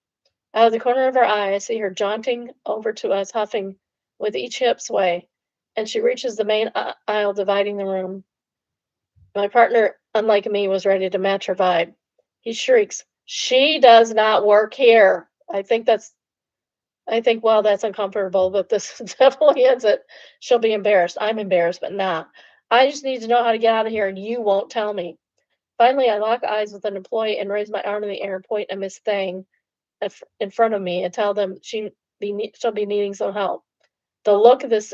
Out of the corner of her eye, I see her jaunting over to us, huffing with each hip sway, and she reaches the main aisle dividing the room. My partner, unlike me, was ready to match her vibe. He shrieks, "She does not work here." I think, well, that's uncomfortable, but this definitely ends it. She'll be embarrassed. I'm embarrassed, but nah. I just need to know how to get out of here, and you won't tell me. Finally, I lock eyes with an employee and raise my arm in the air and point at Miss Thang in front of me and tell them she'll be needing some help. The look this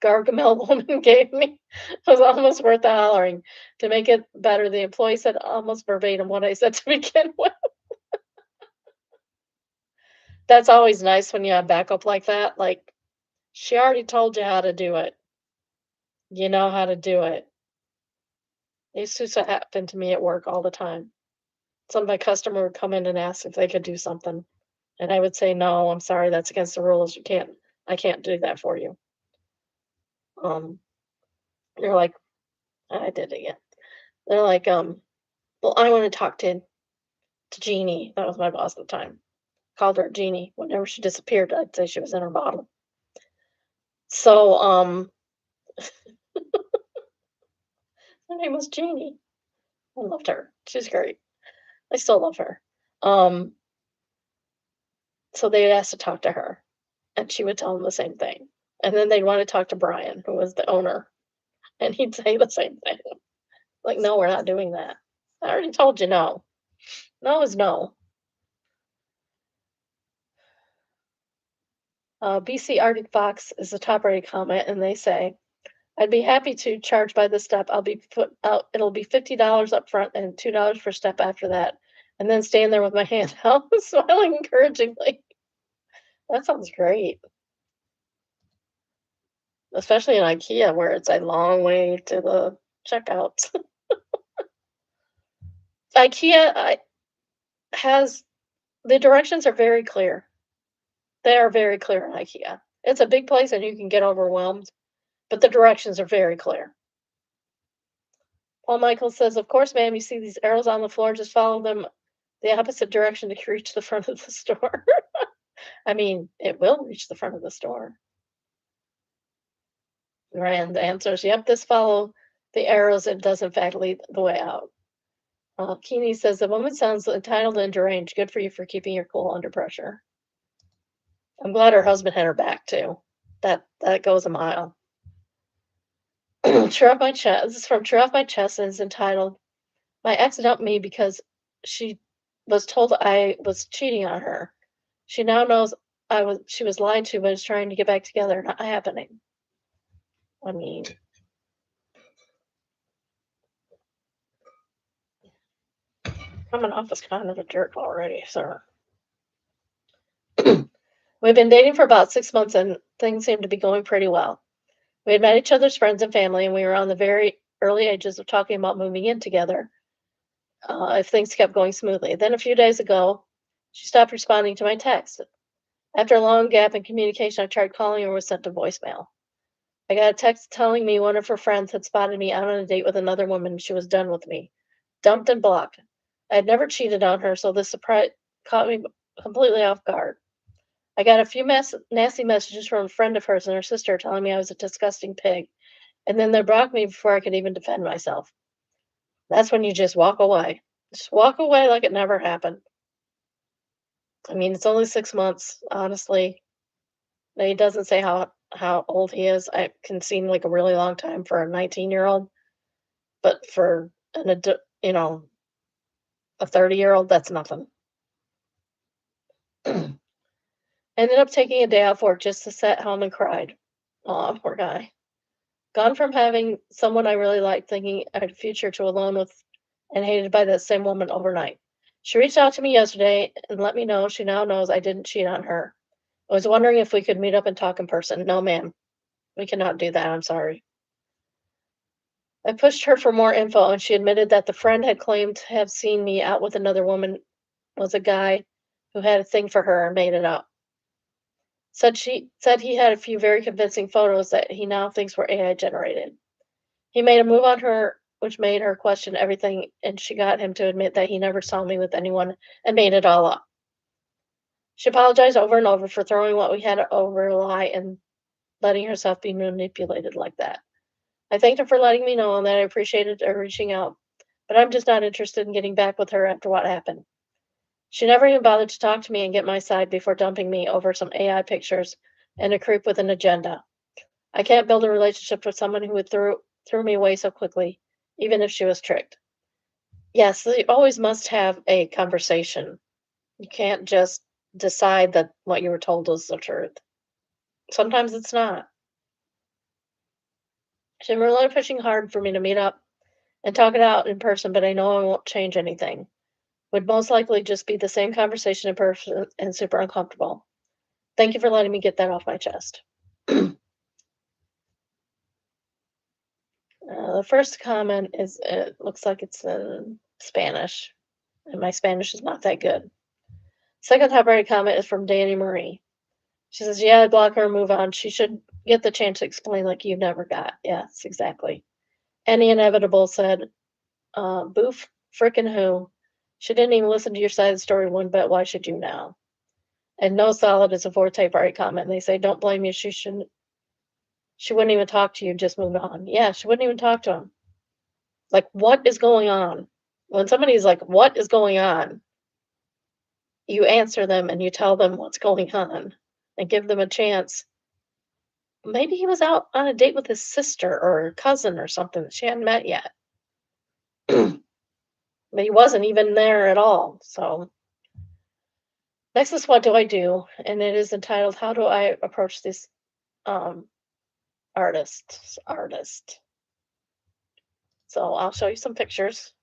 Gargamel woman gave me was almost worth the hollering. To make it better, the employee said almost verbatim what I said to begin with. That's always nice when you have backup like that. Like, she already told you how to do it. You know how to do it. It used to happen to me at work all the time. My customer would come in and ask if they could do something, and I would say, "No, I'm sorry, that's against the rules. I can't do that for you." Um, they're like, I did it again. They're like, well, I want to talk to Jeannie. That was my boss at the time. Called her Jeannie. Whenever she disappeared, I'd say she was in her bottle. So, her name was Jeannie. I loved her. She's great. I still love her. Um, so they'd ask to talk to her, and she would tell them the same thing. And then they'd want to talk to Brian, who was the owner, and he'd say the same thing. Like, no, we're not doing that. I already told you no. No is no. BC Arctic Fox is the top rated comment, and they say, I'd be happy to charge by the step. I'll be put out, it'll be $50 up front and $2 per step after that. And then stand there with my hand out, smiling encouragingly. That sounds great. Especially in IKEA where it's a long way to the checkouts. IKEA has the directions are very clear. They are very clear in IKEA. It's a big place and you can get overwhelmed, but the directions are very clear. Paul Michael says, of course, ma'am, you see these arrows on the floor, just follow them the opposite direction to reach the front of the store. I mean, it will reach the front of the store. Rand answers, yep, this follow the arrows. It does, in fact, lead the way out. Keeney says, the woman sounds entitled and deranged. Good for you for keeping your cool under pressure. I'm glad her husband had her back, too. That goes a mile. True off my chest. This is from True Off My Chest and is entitled, my ex dumped me because she was told I was cheating on her. She now knows she was lied to, but is trying to get back together. Not happening. I mean, coming off as kind of a jerk already, sir. We've been dating for about 6 months and things seem to be going pretty well. We had met each other's friends and family, and we were on the very early ages of talking about moving in together if things kept going smoothly. Then a few days ago, she stopped responding to my text. After a long gap in communication, I tried calling her and was sent to voicemail. I got a text telling me one of her friends had spotted me out on a date with another woman and she was done with me. Dumped and blocked. I had never cheated on her, so this surprise caught me completely off guard. I got a few nasty messages from a friend of hers and her sister telling me I was a disgusting pig, and then they blocked me before I could even defend myself. That's when you just walk away. Just walk away like it never happened. I mean, it's only 6 months, honestly. He doesn't say how old he is. It can seem like a really long time for a 19-year-old, but for And you know, a 30-year-old, that's nothing. Ended up taking a day off work just to sit home and cried. Aw, poor guy. Gone from having someone I really liked thinking I had a future to alone with and hated by that same woman overnight. She reached out to me yesterday and let me know she now knows I didn't cheat on her. I was wondering if we could meet up and talk in person. No, ma'am, we cannot do that. I'm sorry. I pushed her for more info and she admitted that the friend had claimed to have seen me out with another woman was a guy who had a thing for her and made it up. Said he had a few very convincing photos that he now thinks were AI generated. He made a move on her, which made her question everything, and she got him to admit that he never saw me with anyone and made it all up. She apologized over and over for throwing what we had over a lie and letting herself be manipulated like that. I thanked her for letting me know and that I appreciated her reaching out, but I'm just not interested in getting back with her after what happened. She never even bothered to talk to me and get my side before dumping me over some AI pictures and a creep with an agenda. I can't build a relationship with someone who would threw me away so quickly, even if she was tricked. Yes, you always must have a conversation. You can't just decide that what you were told is the truth. Sometimes it's not. She's really pushing hard for me to meet up and talk it out in person, but I know I won't change anything. Would most likely just be the same conversation in person and super uncomfortable. Thank you for letting me get that off my chest. The first comment is it looks like it's in Spanish, and my Spanish is not that good. Second top rated comment is from Danny Marie. She says, yeah, block her and move on. She should get the chance to explain like you never got. Yes, exactly. Any Inevitable said, boof, frickin' who? She didn't even listen to your side of the story one bit. Why should you now? And No Solid is a fourth type right comment. And they say, don't blame you. She wouldn't even talk to you. Just move on. Yeah, she wouldn't even talk to him. Like, what is going on? When somebody's like, what is going on? You answer them and you tell them what's going on and give them a chance. Maybe he was out on a date with his sister or cousin or something that she hadn't met yet. But he wasn't even there at all. So next is What Do I Do? And it is entitled How Do I Approach This um artist. So I'll show you some pictures.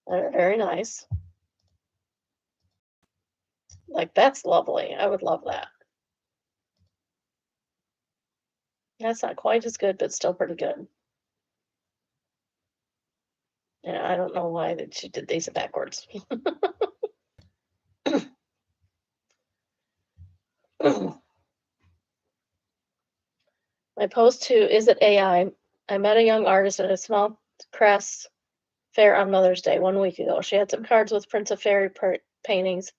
They're very nice. Like that's lovely. I would love that. That's not quite as good, but still pretty good. Yeah, I don't know why that she did these backwards. My post two, is it AI? I met a young artist at a small crafts fair on Mother's Day 1 week ago. She had some cards with prints of fairy paintings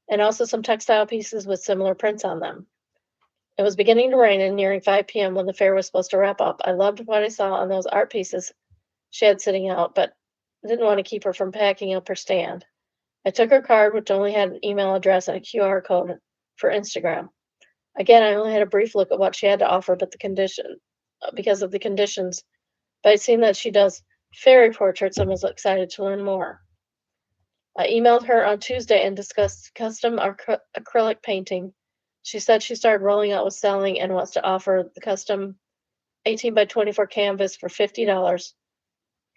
and also some textile pieces with similar prints on them. It was beginning to rain and nearing 5 p.m. when the fair was supposed to wrap up. I loved what I saw on those art pieces she had sitting out, but didn't want to keep her from packing up her stand. I took her card, which only had an email address and a QR code for Instagram. Again, I only had a brief look at what she had to offer, but because of the conditions, but I'd seen that she does fairy portraits and was excited to learn more. I emailed her on Tuesday and discussed custom acrylic painting. She said she started rolling out with selling and wants to offer the custom 18 by 24 canvas for $50,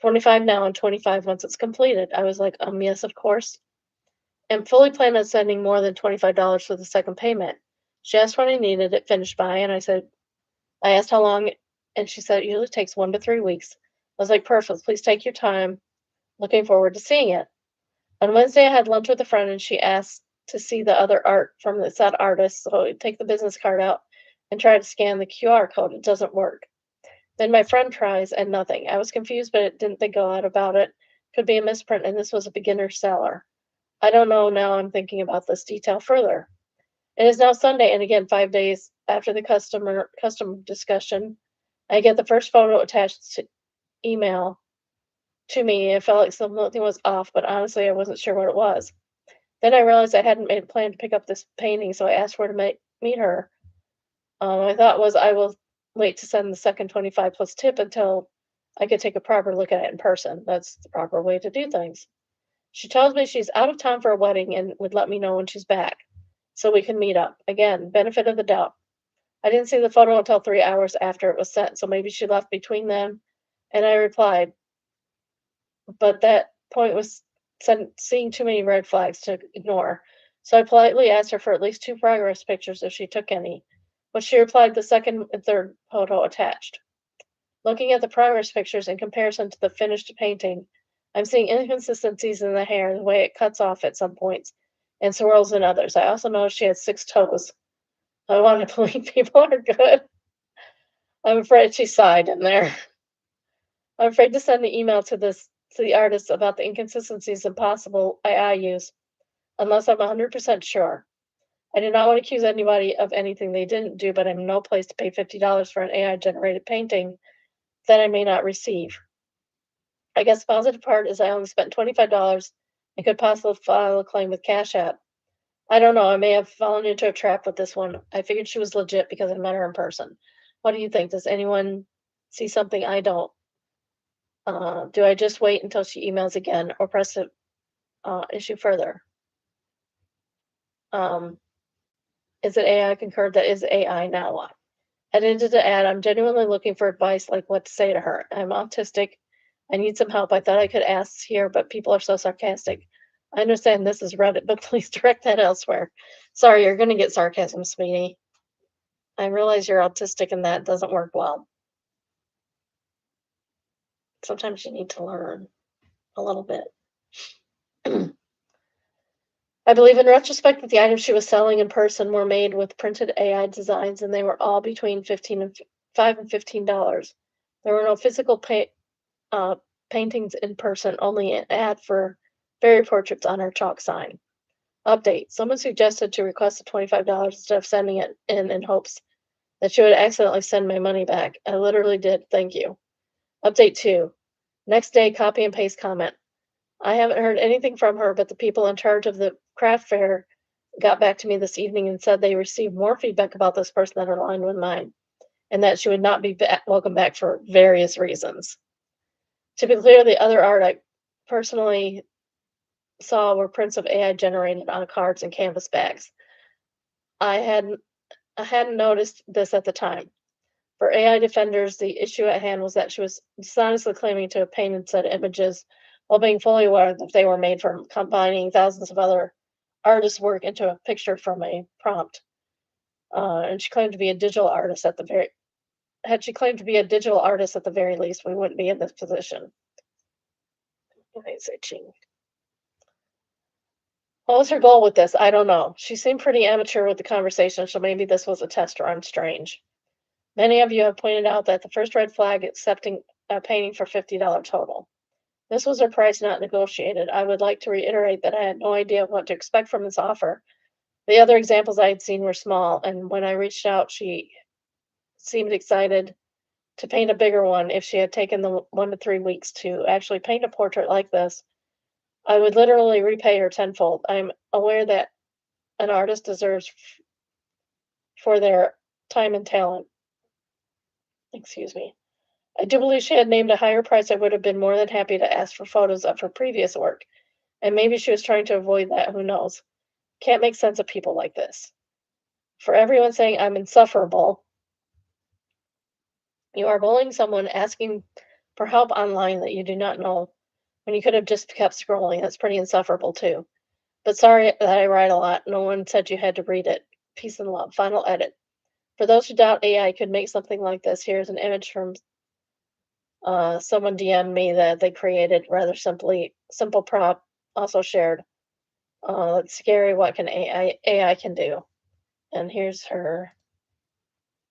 25 now and 25 once it's completed. I was like, yes, of course. And fully planned on sending more than $25 for the second payment. She asked when I needed it finished by, and I asked how long, and she said it usually takes 1 to 3 weeks. I was like, perfect, please take your time. Looking forward to seeing it. On Wednesday, I had lunch with a friend, and she asked to see the other art from the said artist, so I take the business card out and try to scan the QR code. It doesn't work. Then my friend tries, and nothing. I was confused, but didn't think a lot about it. Could be a misprint, and this was a beginner seller. I don't know now. I'm thinking about this detail further. It is now Sunday, and again, 5 days after the custom discussion, I get the first photo attached to email to me. It felt like something was off, but honestly, I wasn't sure what it was. Then I realized I hadn't made a plan to pick up this painting, so I asked her to meet her. My thought was I will wait to send the second 25 plus tip until I could take a proper look at it in person. That's the proper way to do things. She tells me she's out of town for a wedding and would let me know when she's back so we can meet up. Again, benefit of the doubt. I didn't see the photo until 3 hours after it was sent, so maybe she left between them. And I replied, but that point was seeing too many red flags to ignore. So I politely asked her for at least two progress pictures if she took any, but she replied the second and third photo attached. Looking at the progress pictures in comparison to the finished painting, I'm seeing inconsistencies in the hair, the way it cuts off at some points and swirls in others. I also noticed she had six toes. I want to believe people are good. I'm afraid she sighed in there. I'm afraid to send the email to the artist about the inconsistencies and possible AI use unless I'm 100% sure. I do not want to accuse anybody of anything they didn't do, but I'm in no place to pay $50 for an AI generated painting that I may not receive. I guess the positive part is I only spent $25 and could possibly file a claim with Cash App. I don't know. I may have fallen into a trap with this one. I figured she was legit because I met her in person. What do you think? Does anyone see something I don't? Do I just wait until she emails again or press the issue further? Um, is it AI concurred? That is AI now. I ended to add, I'm genuinely looking for advice, like what to say to her. I'm autistic. I need some help. I thought I could ask here, but people are so sarcastic. I understand this is Reddit, but please direct that elsewhere. Sorry, you're going to get sarcasm, sweetie. I realize you're autistic and that doesn't work well. Sometimes you need to learn a little bit. I believe in retrospect that the items she was selling in person were made with printed AI designs, and they were all between $5 and $15. There were no physical uh, paintings in person, only an ad for fairy portraits on her chalk sign. Update. Someone suggested to request the $25 instead of sending it in hopes that she would accidentally send my money back. I literally did. Thank you. Update 2. Next day, copy and paste comment. I haven't heard anything from her, but the people in charge of the craft fair got back to me this evening and said they received more feedback about this person that aligned with mine, and that she would not be welcome back for various reasons. To be clear, the other art I personally saw were prints of AI generated on cards and canvas bags. I hadn't I hadn't noticed this at the time. For AI defenders, the issue at hand was that she was dishonestly claiming to have painted said images while being fully aware that they were made from combining thousands of other artists' work into a picture from a prompt. And she claimed to be a digital artist at the very had she claimed to be a digital artist at the very least, we wouldn't be in this position. It's itching. What was her goal with this? I don't know. She seemed pretty amateur with the conversation, so maybe this was a test run. Strange. Many of you have pointed out that the first red flag accepting a painting for $50 total. This was her price not negotiated. I would like to reiterate that I had no idea what to expect from this offer. The other examples I had seen were small, and when I reached out, she seemed excited to paint a bigger one if she had taken the 1 to 3 weeks to actually paint a portrait like this. I would literally repay her tenfold. I'm aware that an artist deserves for their time and talent. Excuse me. I do believe she had named a higher price. I would have been more than happy to ask for photos of her previous work. And maybe she was trying to avoid that. Who knows? Can't make sense of people like this. For everyone saying I'm insufferable, you are bullying someone asking for help online that you do not know when you could have just kept scrolling. That's pretty insufferable too. But sorry that I write a lot. No one said you had to read it. Peace and love. Final edit. For those who doubt AI could make something like this, here's an image from someone DM'd me that they created rather simple prop, also shared. It's scary what can AI can do. And here's her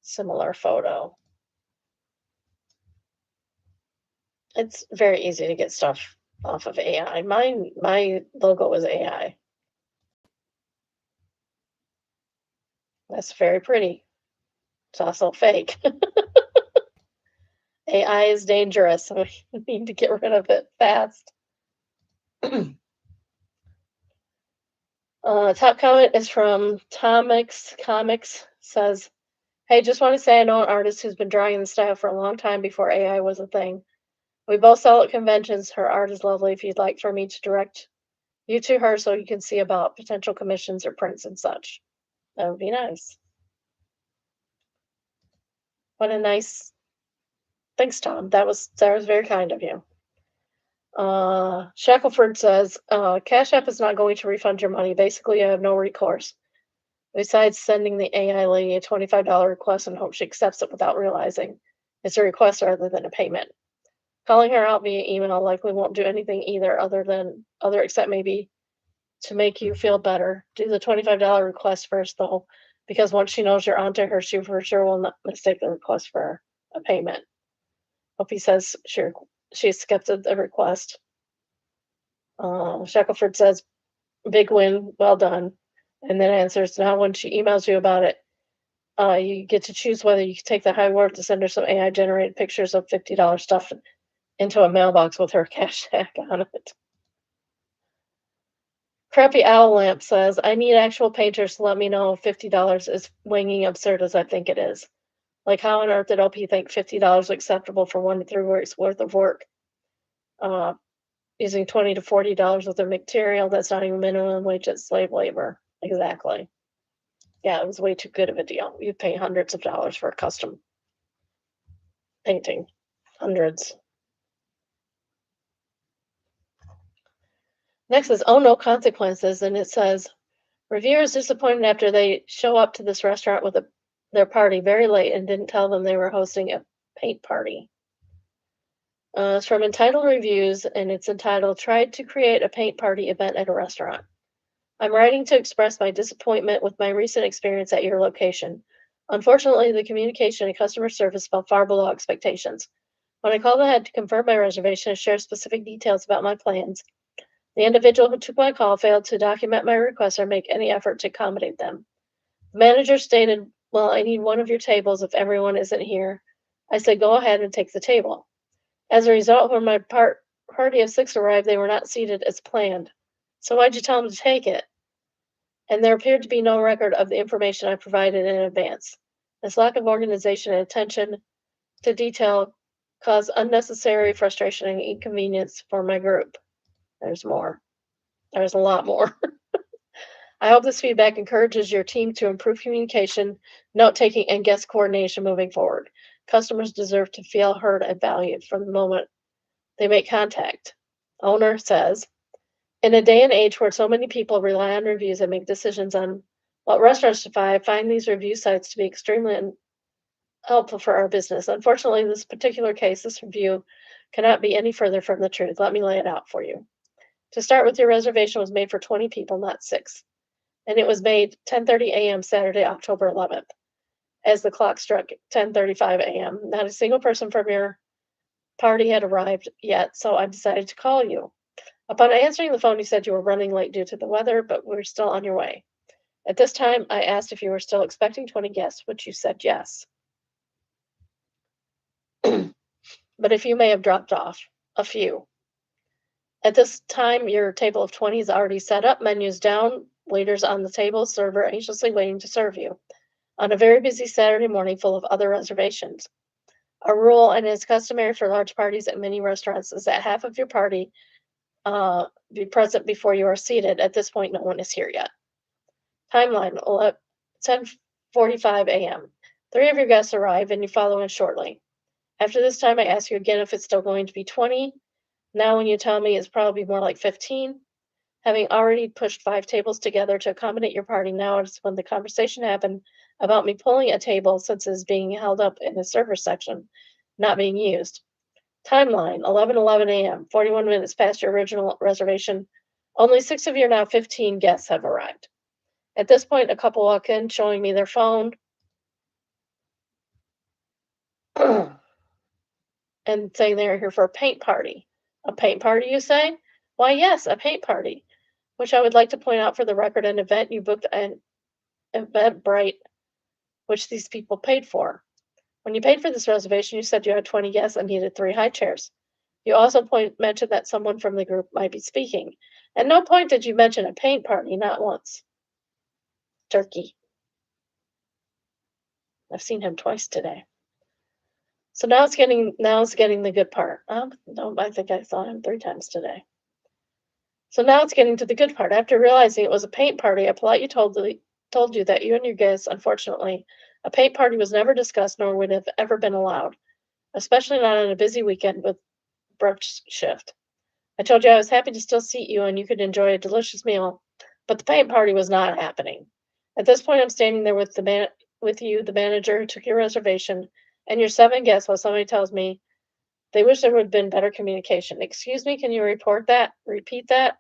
similar photo. It's very easy to get stuff off of AI. My logo was AI. That's very pretty. It's also fake. AI is dangerous, so we need to get rid of it fast. Top comment is from Tomix Comics. Says, "Hey, just want to say I know an artist who's been drawing in the style for a long time before AI was a thing. We both sell at conventions. Her art is lovely. If you'd like for me to direct you to her so you can see about potential commissions or prints and such. That would be nice. What a nice. Thanks, Tom. That was very kind of you. Shackelford says, Cash App is not going to refund your money. Basically, I have no recourse. Besides sending the AI lady a $25 request and hope she accepts it without realizing it's a request rather than a payment. Calling her out via email likely won't do anything either except maybe to make you feel better. Do the $25 request first though, because once she knows you're onto her, she for sure will not mistake the request for a payment. Hope he says she accepted the request. Shackelford says, big win, well done. And then answers, now when she emails you about it, you get to choose whether you can take the high work to send her some AI generated pictures of $50 stuff into a mailbox with her cash tag on it. Crappy Owl Lamp says, I need actual painters to let me know if $50 is winging absurd as I think it is. Like, how on earth did OP think $50 is acceptable for 1 to 3 weeks worth of work? Using $20 to $40 worth of material that's not even minimum wage, it's slave labor. Exactly. Yeah, it was way too good of a deal. You pay hundreds of dollars for a custom painting. Hundreds. Next is Oh No Consequences, and it says, reviewers disappointed after they show up to this restaurant with their party very late and didn't tell them they were hosting a paint party. It's from Entitled Reviews, and it's entitled, Tried to Create a Paint Party Event at a Restaurant. I'm writing to express my disappointment with my recent experience at your location. Unfortunately, the communication and customer service fell far below expectations. When I called ahead to confirm my reservation and share specific details about my plans, the individual who took my call failed to document my request or make any effort to accommodate them. The manager stated, well, I need one of your tables if everyone isn't here. I said, go ahead and take the table. As a result, when my party of 6 arrived, they were not seated as planned. So why'd you tell them to take it? And there appeared to be no record of the information I provided in advance. This lack of organization and attention to detail caused unnecessary frustration and inconvenience for my group. There's more. There's a lot more. I hope this feedback encourages your team to improve communication, note taking, and guest coordination moving forward. Customers deserve to feel heard and valued from the moment they make contact. Owner says, in a day and age where so many people rely on reviews and make decisions on what restaurants to buy, I find these review sites to be extremely helpful for our business. Unfortunately, in this particular case, this review cannot be any further from the truth. Let me lay it out for you. To start with, your reservation was made for 20 people, not 6. And it was made 10:30 a.m. Saturday, October 11th, as the clock struck 10:35 a.m. Not a single person from your party had arrived yet, so I decided to call you. Upon answering the phone, you said you were running late due to the weather, but we're still on your way. At this time, I asked if you were still expecting 20 guests, which you said yes. But if you may have dropped off, a few. At this time, your table of 20 is already set up, menus down, waiters on the table, server anxiously waiting to serve you. On a very busy Saturday morning full of other reservations. A rule, and it's customary for large parties at many restaurants, is that half of your party be present before you are seated. At this point, no one is here yet. Timeline, 10:45 a.m. 3 of your guests arrive, and you follow in shortly. After this time, I ask you again if it's still going to be 20. Now when you tell me it's probably more like 15. Having already pushed 5 tables together to accommodate your party, now is when the conversation happened about me pulling a table since it is being held up in the server section, not being used. Timeline, 11:11 a.m., 41 minutes past your original reservation. Only 6 of your now 15 guests have arrived. At this point, a couple walk in, showing me their phone and saying they're here for a paint party. A paint party, you say? Why, yes, a paint party, which I would like to point out for the record, an event you booked an Eventbrite, which these people paid for. When you paid for this reservation, you said you had 20 guests and needed 3 high chairs. You also mentioned that someone from the group might be speaking. At no point did you mention a paint party, not once. Turkey. I've seen him twice today. So now it's getting the good part. No, I think I saw him 3 times today. So now it's getting to the good part. After realizing it was a paint party, I politely told you that you and your guests, unfortunately, a paint party was never discussed nor would have ever been allowed, especially not on a busy weekend with brunch shift. I told you I was happy to still seat you and you could enjoy a delicious meal, but the paint party was not happening. At this point, I'm standing there with you, the manager who took your reservation, and your 7 guests while somebody tells me they wish there would have been better communication. Excuse me, can you report that? Repeat that?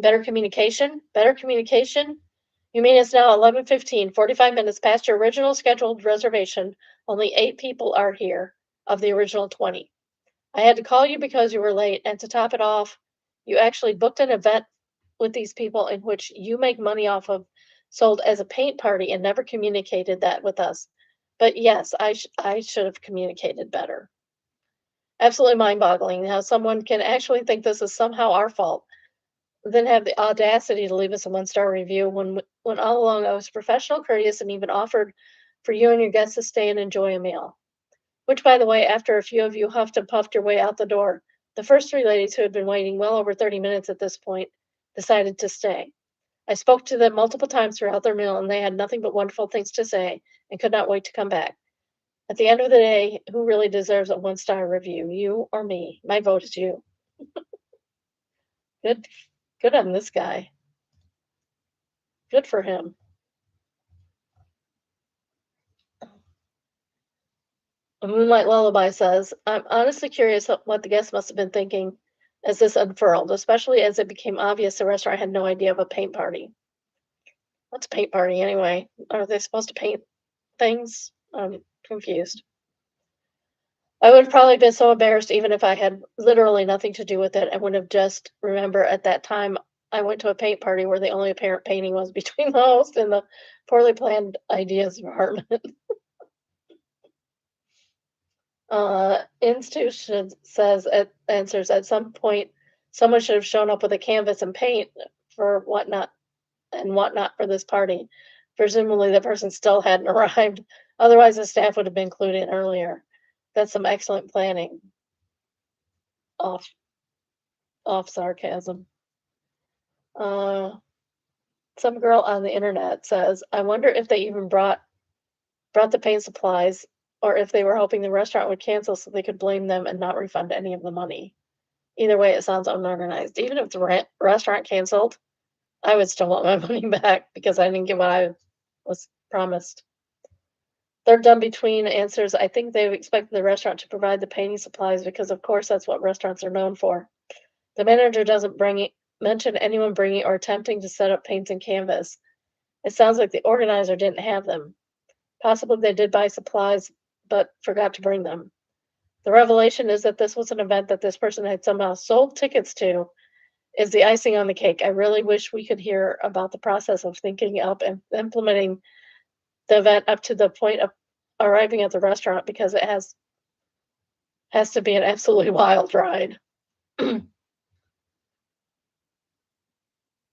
Better communication? Better communication? You mean it's now 11:15, 45 minutes past your original scheduled reservation. Only 8 people are here of the original 20. I had to call you because you were late, and to top it off, you actually booked an event with these people in which you make money off of, sold as a paint party, and never communicated that with us. But yes, I should have communicated better. Absolutely mind-boggling how someone can actually think this is somehow our fault, then have the audacity to leave us a one-star review when all along I was professional, courteous, and even offered for you and your guests to stay and enjoy a meal. Which, by the way, after a few of you huffed and puffed your way out the door, the first 3 ladies who had been waiting well over 30 minutes at this point decided to stay. I spoke to them multiple times throughout their meal, and they had nothing but wonderful things to say and could not wait to come back. At the end of the day, who really deserves a one-star review, you or me? My vote is you. Good, good on this guy. Good for him. A Moonlight Lullaby says, I'm honestly curious what the guests must have been thinking as this unfurled, especially as it became obvious the restaurant had no idea of a paint party. What's a paint party anyway? Are they supposed to paint things? I'm confused. I would have probably been so embarrassed even if I had literally nothing to do with it. I would have just remember at that time I went to a paint party where the only apparent painting was between the host and the poorly planned ideas department. Institution says it answers at some point someone should have shown up with a canvas and paint for whatnot for this party. Presumably the person still hadn't arrived. Otherwise the staff would have been clued in earlier. That's some excellent planning. Off off sarcasm. Uh, some girl on the internet says, I wonder if they even brought the paint supplies or if they were hoping the restaurant would cancel so they could blame them and not refund any of the money. Either way, it sounds unorganized. Even if the restaurant canceled, I would still want my money back because I didn't get what I was promised. Third done between answers, I think they expected the restaurant to provide the painting supplies because, of course, that's what restaurants are known for. The manager doesn't mention anyone bringing or attempting to set up paints and canvas. It sounds like the organizer didn't have them. Possibly they did buy supplies, but forgot to bring them. The revelation is that this was an event that this person had somehow sold tickets to is the icing on the cake. I really wish we could hear about the process of thinking up and implementing the event up to the point of arriving at the restaurant because it has to be an absolutely wild ride.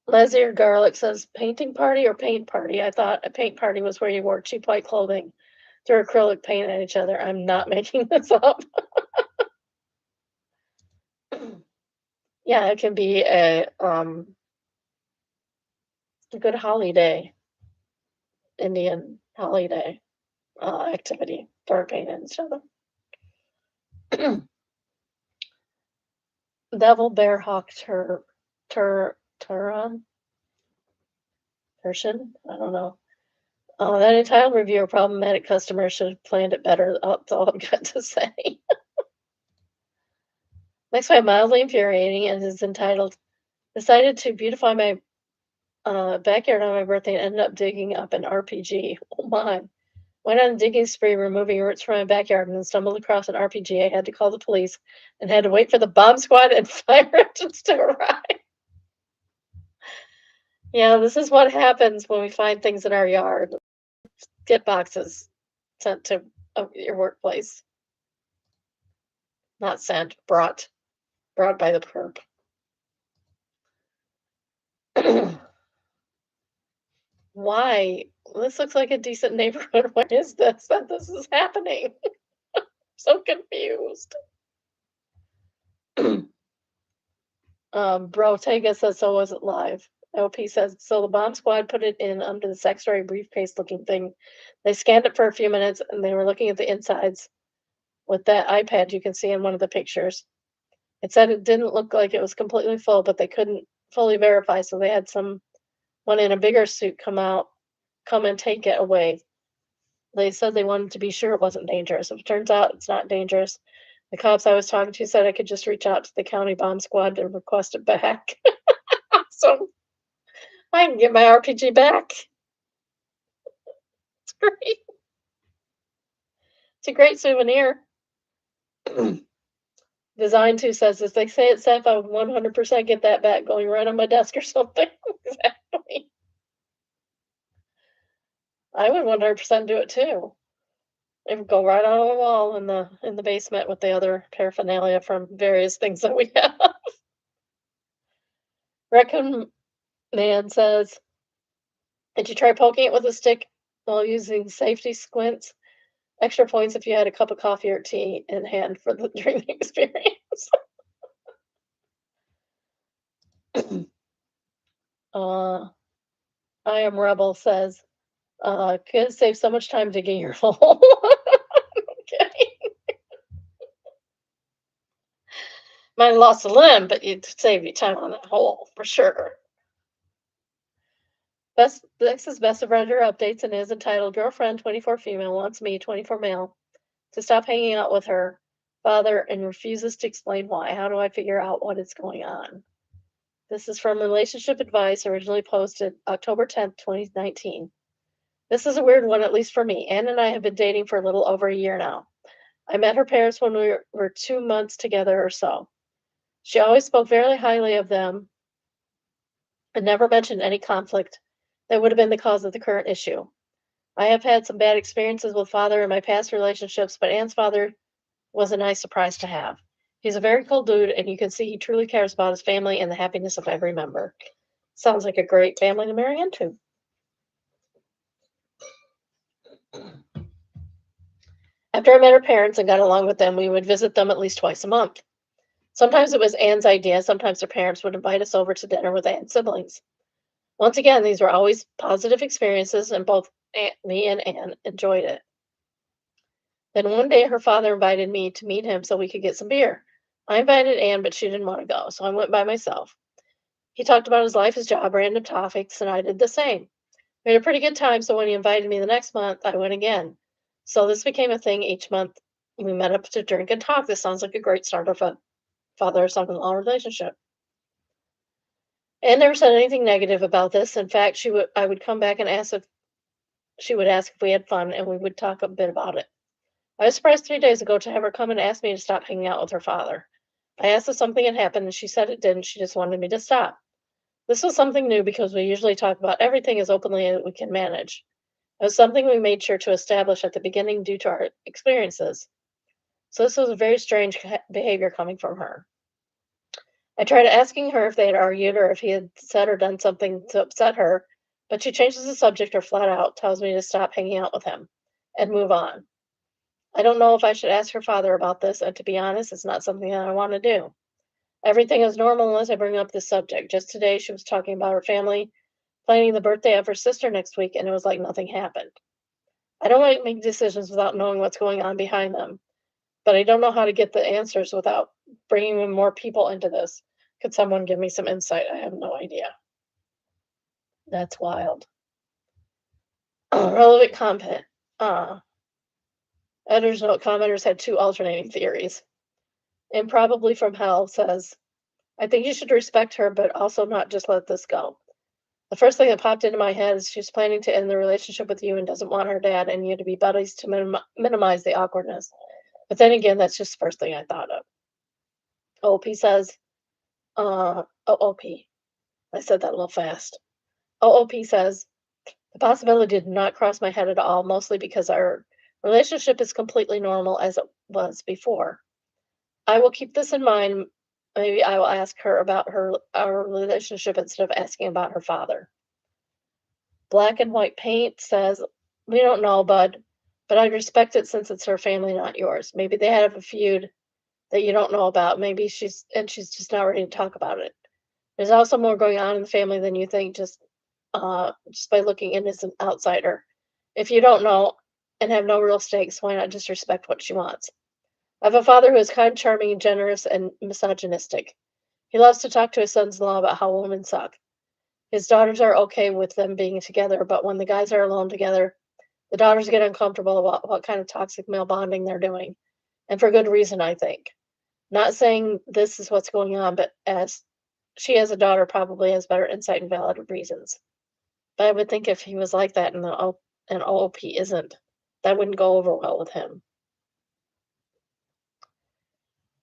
Leslie or Garlic says painting party or paint party. I thought a paint party was where you wore cheap white clothing, threw acrylic paint at each other. I'm not making this up. Yeah, it can be a good holiday, Indian holiday activity for painting each other. Devil Bear Hawk Turan Persian. I don't know. That entitled reviewer problematic customer should have planned it better. That's all I've got to say. Next one, mildly infuriating, and is entitled "Decided to beautify my backyard on my birthday and ended up digging up an RPG." Oh my! Went on a digging spree, removing roots from my backyard, and then stumbled across an RPG. I had to call the police and had to wait for the bomb squad and fire engines to arrive. Yeah, this is what happens when we find things in our yard. Get boxes sent to your workplace. Not sent, brought by the perp. Why This looks like a decent neighborhood. What is this that this is happening? So confused. Brotega says so wasn't live. LP says so the bomb squad put it in under this X-ray briefcase looking thing. They scanned it for a few minutes and they were looking at the insides with that iPad you can see in one of the pictures. It said it didn't look like it was completely full, but they couldn't fully verify, so they had someone in a bigger suit come and take it away. They said they wanted to be sure it wasn't dangerous. If it turns out it's not dangerous, the cops I was talking to said I could just reach out to the county bomb squad to request it back. So I can get my RPG back. It's great. It's a great souvenir. Design 2 says if they say it's safe, I would 100% get that back going right on my desk or something. Exactly. I would 100% do it too. It would go right on the wall in the basement with the other paraphernalia from various things that we have. Raccoon Man says, "Did you try poking it with a stick while using safety squints? Extra points if you had a cup of coffee or tea in hand for the during the experience." uh, I am Rebel says, could save so much time digging your hole. Okay. Might have lost a limb, but you'd save you time on that hole for sure. This is best of Render updates and is entitled Girlfriend 24 Female Wants Me 24 Male to stop hanging out with her father and refuses to explain why. How do I figure out what is going on? This is from Relationship Advice, originally posted October 10th, 2019. This is a weird one, at least for me. Anne and I have been dating for a little over a year now. I met her parents when we were 2 months together or so. She always spoke very highly of them and never mentioned any conflict that would have been the cause of the current issue. I have had some bad experiences with father in my past relationships, but Anne's father was a nice surprise to have. He's a very cool dude, and you can see he truly cares about his family and the happiness of every member. Sounds like a great family to marry into. After I met her parents and got along with them, we would visit them at least twice a month. Sometimes it was Anne's idea, sometimes her parents would invite us over to dinner with Anne's siblings. Once again, these were always positive experiences, and both me and Anne enjoyed it. Then one day her father invited me to meet him so we could get some beer. I invited Anne, but she didn't want to go, so I went by myself. He talked about his life, his job, random topics, and I did the same. We had a pretty good time, so when he invited me the next month, I went again. So this became a thing each month. We met up to drink and talk. This sounds like a great start of a father son in law relationship. Anne never said anything negative about this. In fact, I would come back and ask if she would ask if we had fun, and we would talk a bit about it. I was surprised 3 days ago to have her come and ask me to stop hanging out with her father. I asked if something had happened, and she said it didn't. She just wanted me to stop. This was something new because we usually talk about everything as openly as we can manage. It was something we made sure to establish at the beginning due to our experiences. So this was a very strange behavior coming from her. I tried asking her if they had argued or if he had said or done something to upset her, but she changes the subject or flat out tells me to stop hanging out with him and move on. I don't know if I should ask her father about this, and to be honest, it's not something that I want to do. Everything is normal unless I bring up this subject. Just today, she was talking about her family planning the birthday of her sister next week, and it was like nothing happened. I don't like make decisions without knowing what's going on behind them, but I don't know how to get the answers without bringing in more people into this. Could someone give me some insight? I have no idea. That's wild. Relevant comment. Uh, Editor's note commenters had two alternating theories. And probably from hell says, I think you should respect her, but also not just let this go. The first thing that popped into my head is she's planning to end the relationship with you and doesn't want her dad and you to be buddies to minimize the awkwardness. But then again, that's just the first thing I thought of. OP says, OOP. I said that a little fast. OOP says, the possibility did not cross my head at all, mostly because our relationship is completely normal as it was before. I will keep this in mind. Maybe I will ask her about our relationship instead of asking about her father. Black and White Paint says, "We don't know, bud, but I'd respect it since it's her family, not yours. Maybe they have a feud that you don't know about. Maybe she's just not ready to talk about it. There's also more going on in the family than you think just by looking in as an outsider. If you don't know and have no real stakes, why not just respect what she wants?" I have a father who is kind, charming, generous, and misogynistic. He loves to talk to his sons-in-law about how women suck. His daughters are okay with them being together, but when the guys are alone together, the daughters get uncomfortable about what kind of toxic male bonding they're doing. And for good reason, I think. Not saying this is what's going on, but as she as a daughter probably has better insight and valid reasons. But I would think if he was like that and OOP isn't, that wouldn't go over well with him.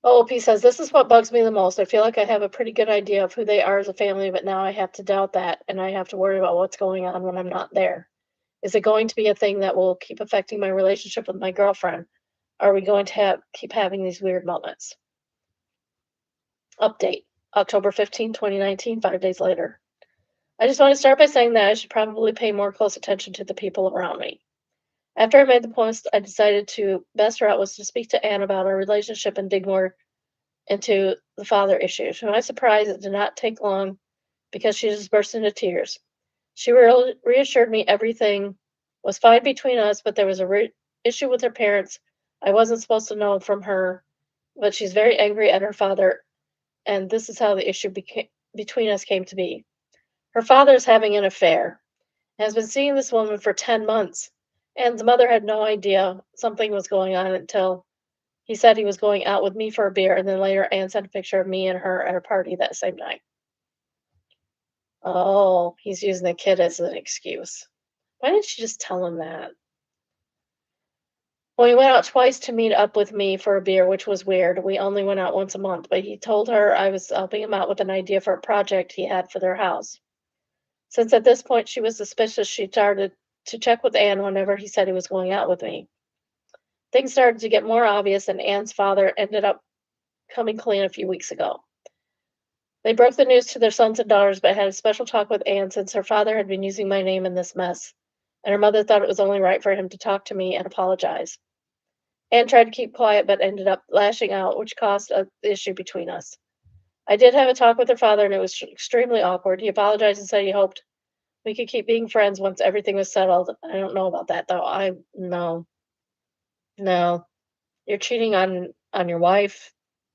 OOP says, "This is what bugs me the most. I feel like I have a pretty good idea of who they are as a family, but now I have to doubt that, and I have to worry about what's going on when I'm not there. Is it going to be a thing that will keep affecting my relationship with my girlfriend? Are we going to keep having these weird moments?" Update, October 15, 2019, 5 days later. I just want to start by saying that I should probably pay more close attention to the people around me. After I made the post, I decided to best route was to speak to Anne about our relationship and dig more into the father issue. To my surprise, it did not take long because she just burst into tears. She reassured me everything was fine between us, but there was a issue with her parents I wasn't supposed to know from her, but she's very angry at her father, and this is how the issue between us came to be. Her father is having an affair, has been seeing this woman for 10 months, and the mother had no idea something was going on until he said he was going out with me for a beer, and then later Anne sent a picture of me and her at a party that same night. Oh, he's using the kid as an excuse. Why didn't she just tell him that? Well, he went out twice to meet up with me for a beer, which was weird. We only went out once a month, but he told her I was helping him out with an idea for a project he had for their house. Since at this point she was suspicious, she started to check with Anne whenever he said he was going out with me. Things started to get more obvious, and Anne's father ended up coming clean a few weeks ago. They broke the news to their sons and daughters, but had a special talk with Anne since her father had been using my name in this mess, and her mother thought it was only right for him to talk to me and apologize. Anne tried to keep quiet, but ended up lashing out, which caused an issue between us. I did have a talk with her father, and it was extremely awkward. He apologized and said he hoped we could keep being friends once everything was settled. I don't know about that though. No, no. You're cheating on your wife.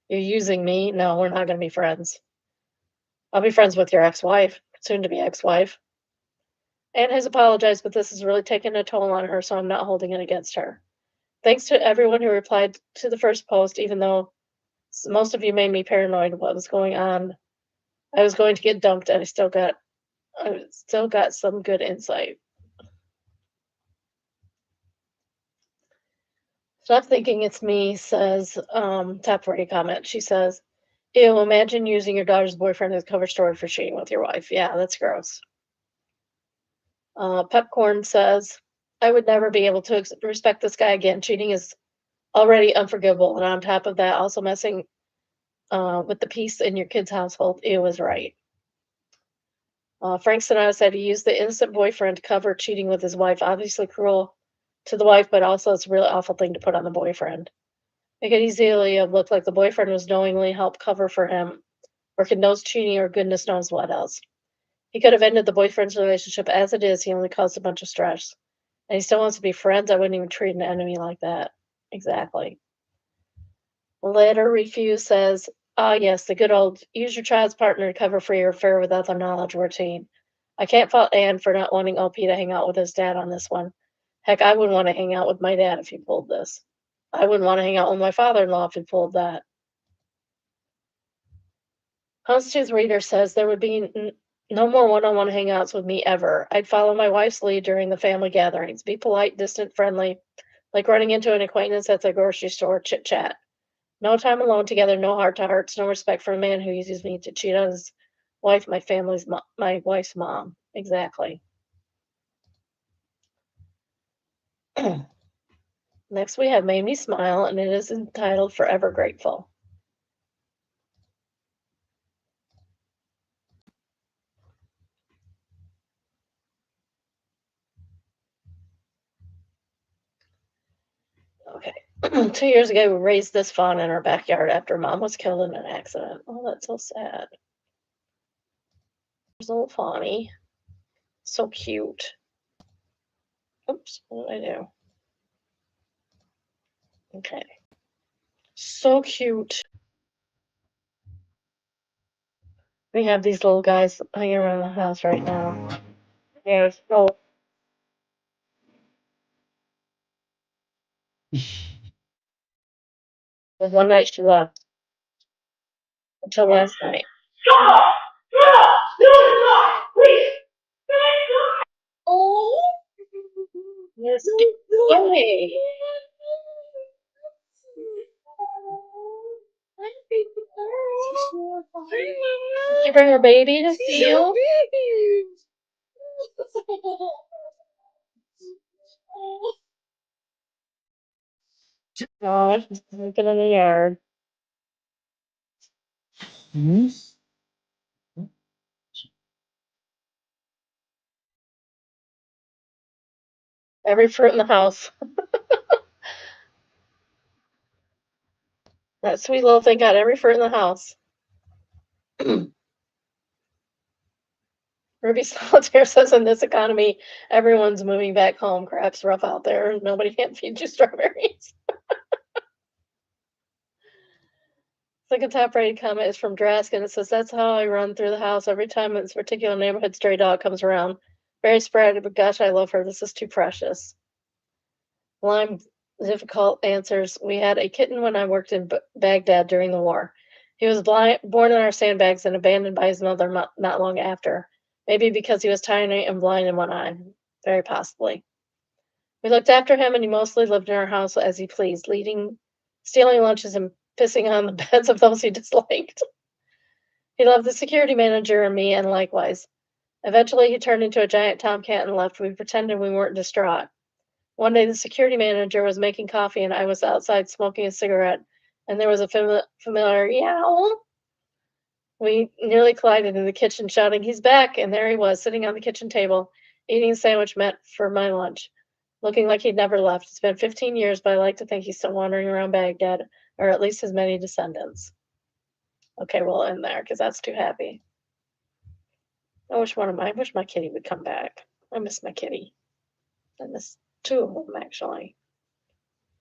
You're using me. No, we're not going to be friends. I'll be friends with your ex-wife, soon to be ex-wife. Anne has apologized, but this has really taken a toll on her, so I'm not holding it against her. Thanks to everyone who replied to the first post, even though most of you made me paranoid what was going on. I was going to get dumped, and I still got some good insight. Stop thinking it's me, says top 40 comment. She says, "Ew, imagine using your daughter's boyfriend as a cover story for cheating with your wife. Yeah, that's gross." Pepcorn says, "I would never be able to respect this guy again. Cheating is already unforgivable. And on top of that, also messing with the peace in your kid's household. Ew is right." Frank Sinatra said he used the innocent boyfriend to cover cheating with his wife. Obviously cruel to the wife, but also it's a really awful thing to put on the boyfriend. It could easily have looked like the boyfriend was knowingly helped cover for him, or condosed cheating, or goodness knows what else. He could have ended the boyfriend's relationship as it is. He only caused a bunch of stress. And he still wants to be friends. I wouldn't even treat an enemy like that. Exactly. Letter Refuse says, "Ah, yes, the good old use your child's partner to cover for your affair without their knowledge routine. I can't fault Anne for not wanting OP to hang out with his dad on this one. Heck, I wouldn't want to hang out with my dad if he pulled this. I wouldn't want to hang out with my father-in-law if he pulled that." Constitute's Reader says, "There would be no more one-on-one hangouts with me ever. I'd follow my wife's lead during the family gatherings. Be polite, distant, friendly, like running into an acquaintance at the grocery store, chit-chat. No time alone together, no heart-to-hearts, no respect for a man who uses me to cheat on his wife, my wife's mom." Exactly. Next, we have Made Me Smile, and it is entitled Forever Grateful. 2 years ago, we raised this fawn in our backyard after Mom was killed in an accident. Oh, that's so sad. There's a little fawny. So cute. Oops, what did I do? Okay. So cute. We have these little guys hanging around the house right now. They're so. One night she left until last night. Oh, yes. Yay. Did you bring her baby to see you? Oh, she's sleeping in the yard. Every fruit in the house. That sweet little thing got every fruit in the house. Ruby Solitaire says in this economy, everyone's moving back home. Crap's rough out there. Nobody can feed you strawberries. Second top rated comment is from Drask, and it says, "That's how I run through the house every time this particular neighborhood stray dog comes around. Very sporadic, but gosh, I love her. This is too precious." Lime difficult answers. We had a kitten when I worked in Baghdad during the war. He was born in our sandbags and abandoned by his mother not long after. Maybe because he was tiny and blind in one eye. Very possibly. We looked after him, and he mostly lived in our house as he pleased, stealing lunches and pissing on the beds of those he disliked. He loved the security manager and me, and likewise. Eventually, he turned into a giant tomcat and left. We pretended we weren't distraught. One day, the security manager was making coffee, and I was outside smoking a cigarette, and there was a familiar yowl. We nearly collided in the kitchen, shouting, "He's back!" And there he was, sitting on the kitchen table, eating a sandwich meant for my lunch, looking like he'd never left. It's been 15 years, but I like to think he's still wandering around Baghdad, or at least his many descendants. Okay, we'll end there, because that's too happy. I wish my kitty would come back. I miss my kitty. I miss two of them, actually.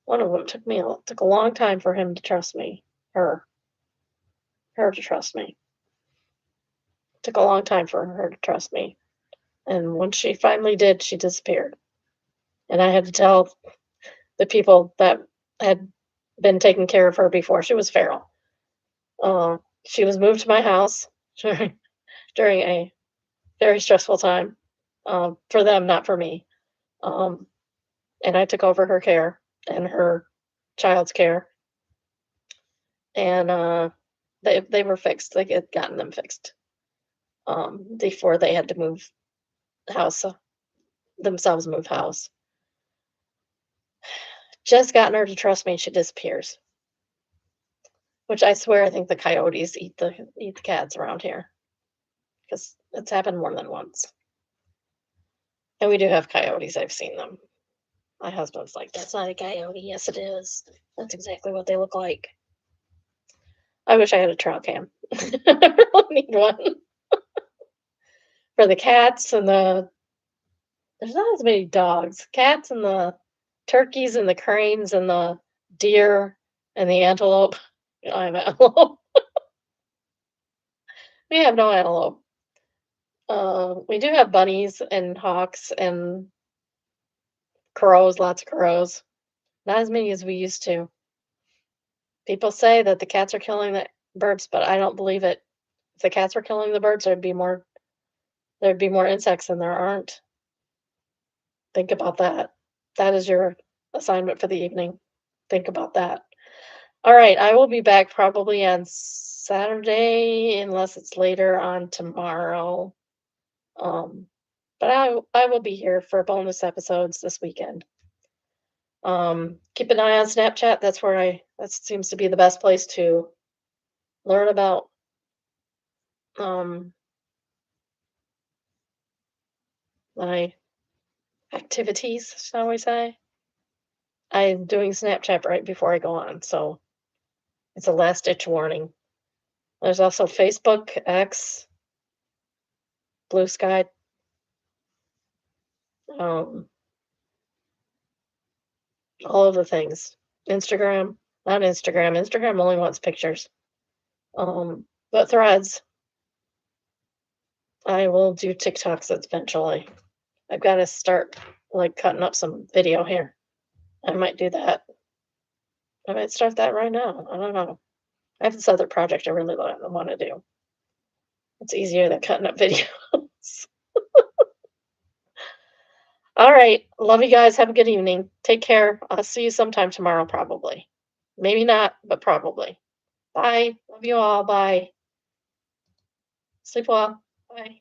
One of them took a long time for him to trust me. Her to trust me. Took a long time for her to trust me. And when she finally did, she disappeared. And I had to tell the people that had been taking care of her before. She was feral. She was moved to my house during a very stressful time for them, not for me. Um, and I took over her care and her child's care. And they were fixed. They had gotten them fixed before they had to move house themselves, move house. Just gotten her to trust me, and she disappears. Which I swear, I think the coyotes eat the cats around here, because it's happened more than once. And we do have coyotes. I've seen them. My husband's like, "That's not a coyote." Yes, it is. That's exactly what they look like. I wish I had a trail cam. I really need one for the cats and there's not as many dogs. Cats and the turkeys and the cranes and the deer and the antelope. You know, I have antelope. We have no antelope. We do have bunnies and hawks and crows, lots of crows. Not as many as we used to. People say that the cats are killing the birds, but I don't believe it. If the cats were killing the birds, there'd be more insects than there aren't. Think about that. That is your assignment for the evening. Think about that. All right, I will be back probably on Saturday, unless it's later on tomorrow. Um, but I will be here for bonus episodes this weekend. Keep an eye on Snapchat. That seems to be the best place to learn about my activities, shall we say. I'm doing Snapchat right before I go on, so it's a last ditch warning. There's also Facebook, X, Blue Sky, um, all of the things. Instagram, not Instagram. Instagram only wants pictures. But Threads, I will do TikToks eventually. I've got to start like cutting up some video here. I might do that. I might start that right now. I don't know. I have this other project I really want to do. It's easier than cutting up videos. All right. Love you guys. Have a good evening. Take care. I'll see you sometime tomorrow, probably. Maybe not, but probably. Bye. Love you all. Bye. Sleep well. Bye.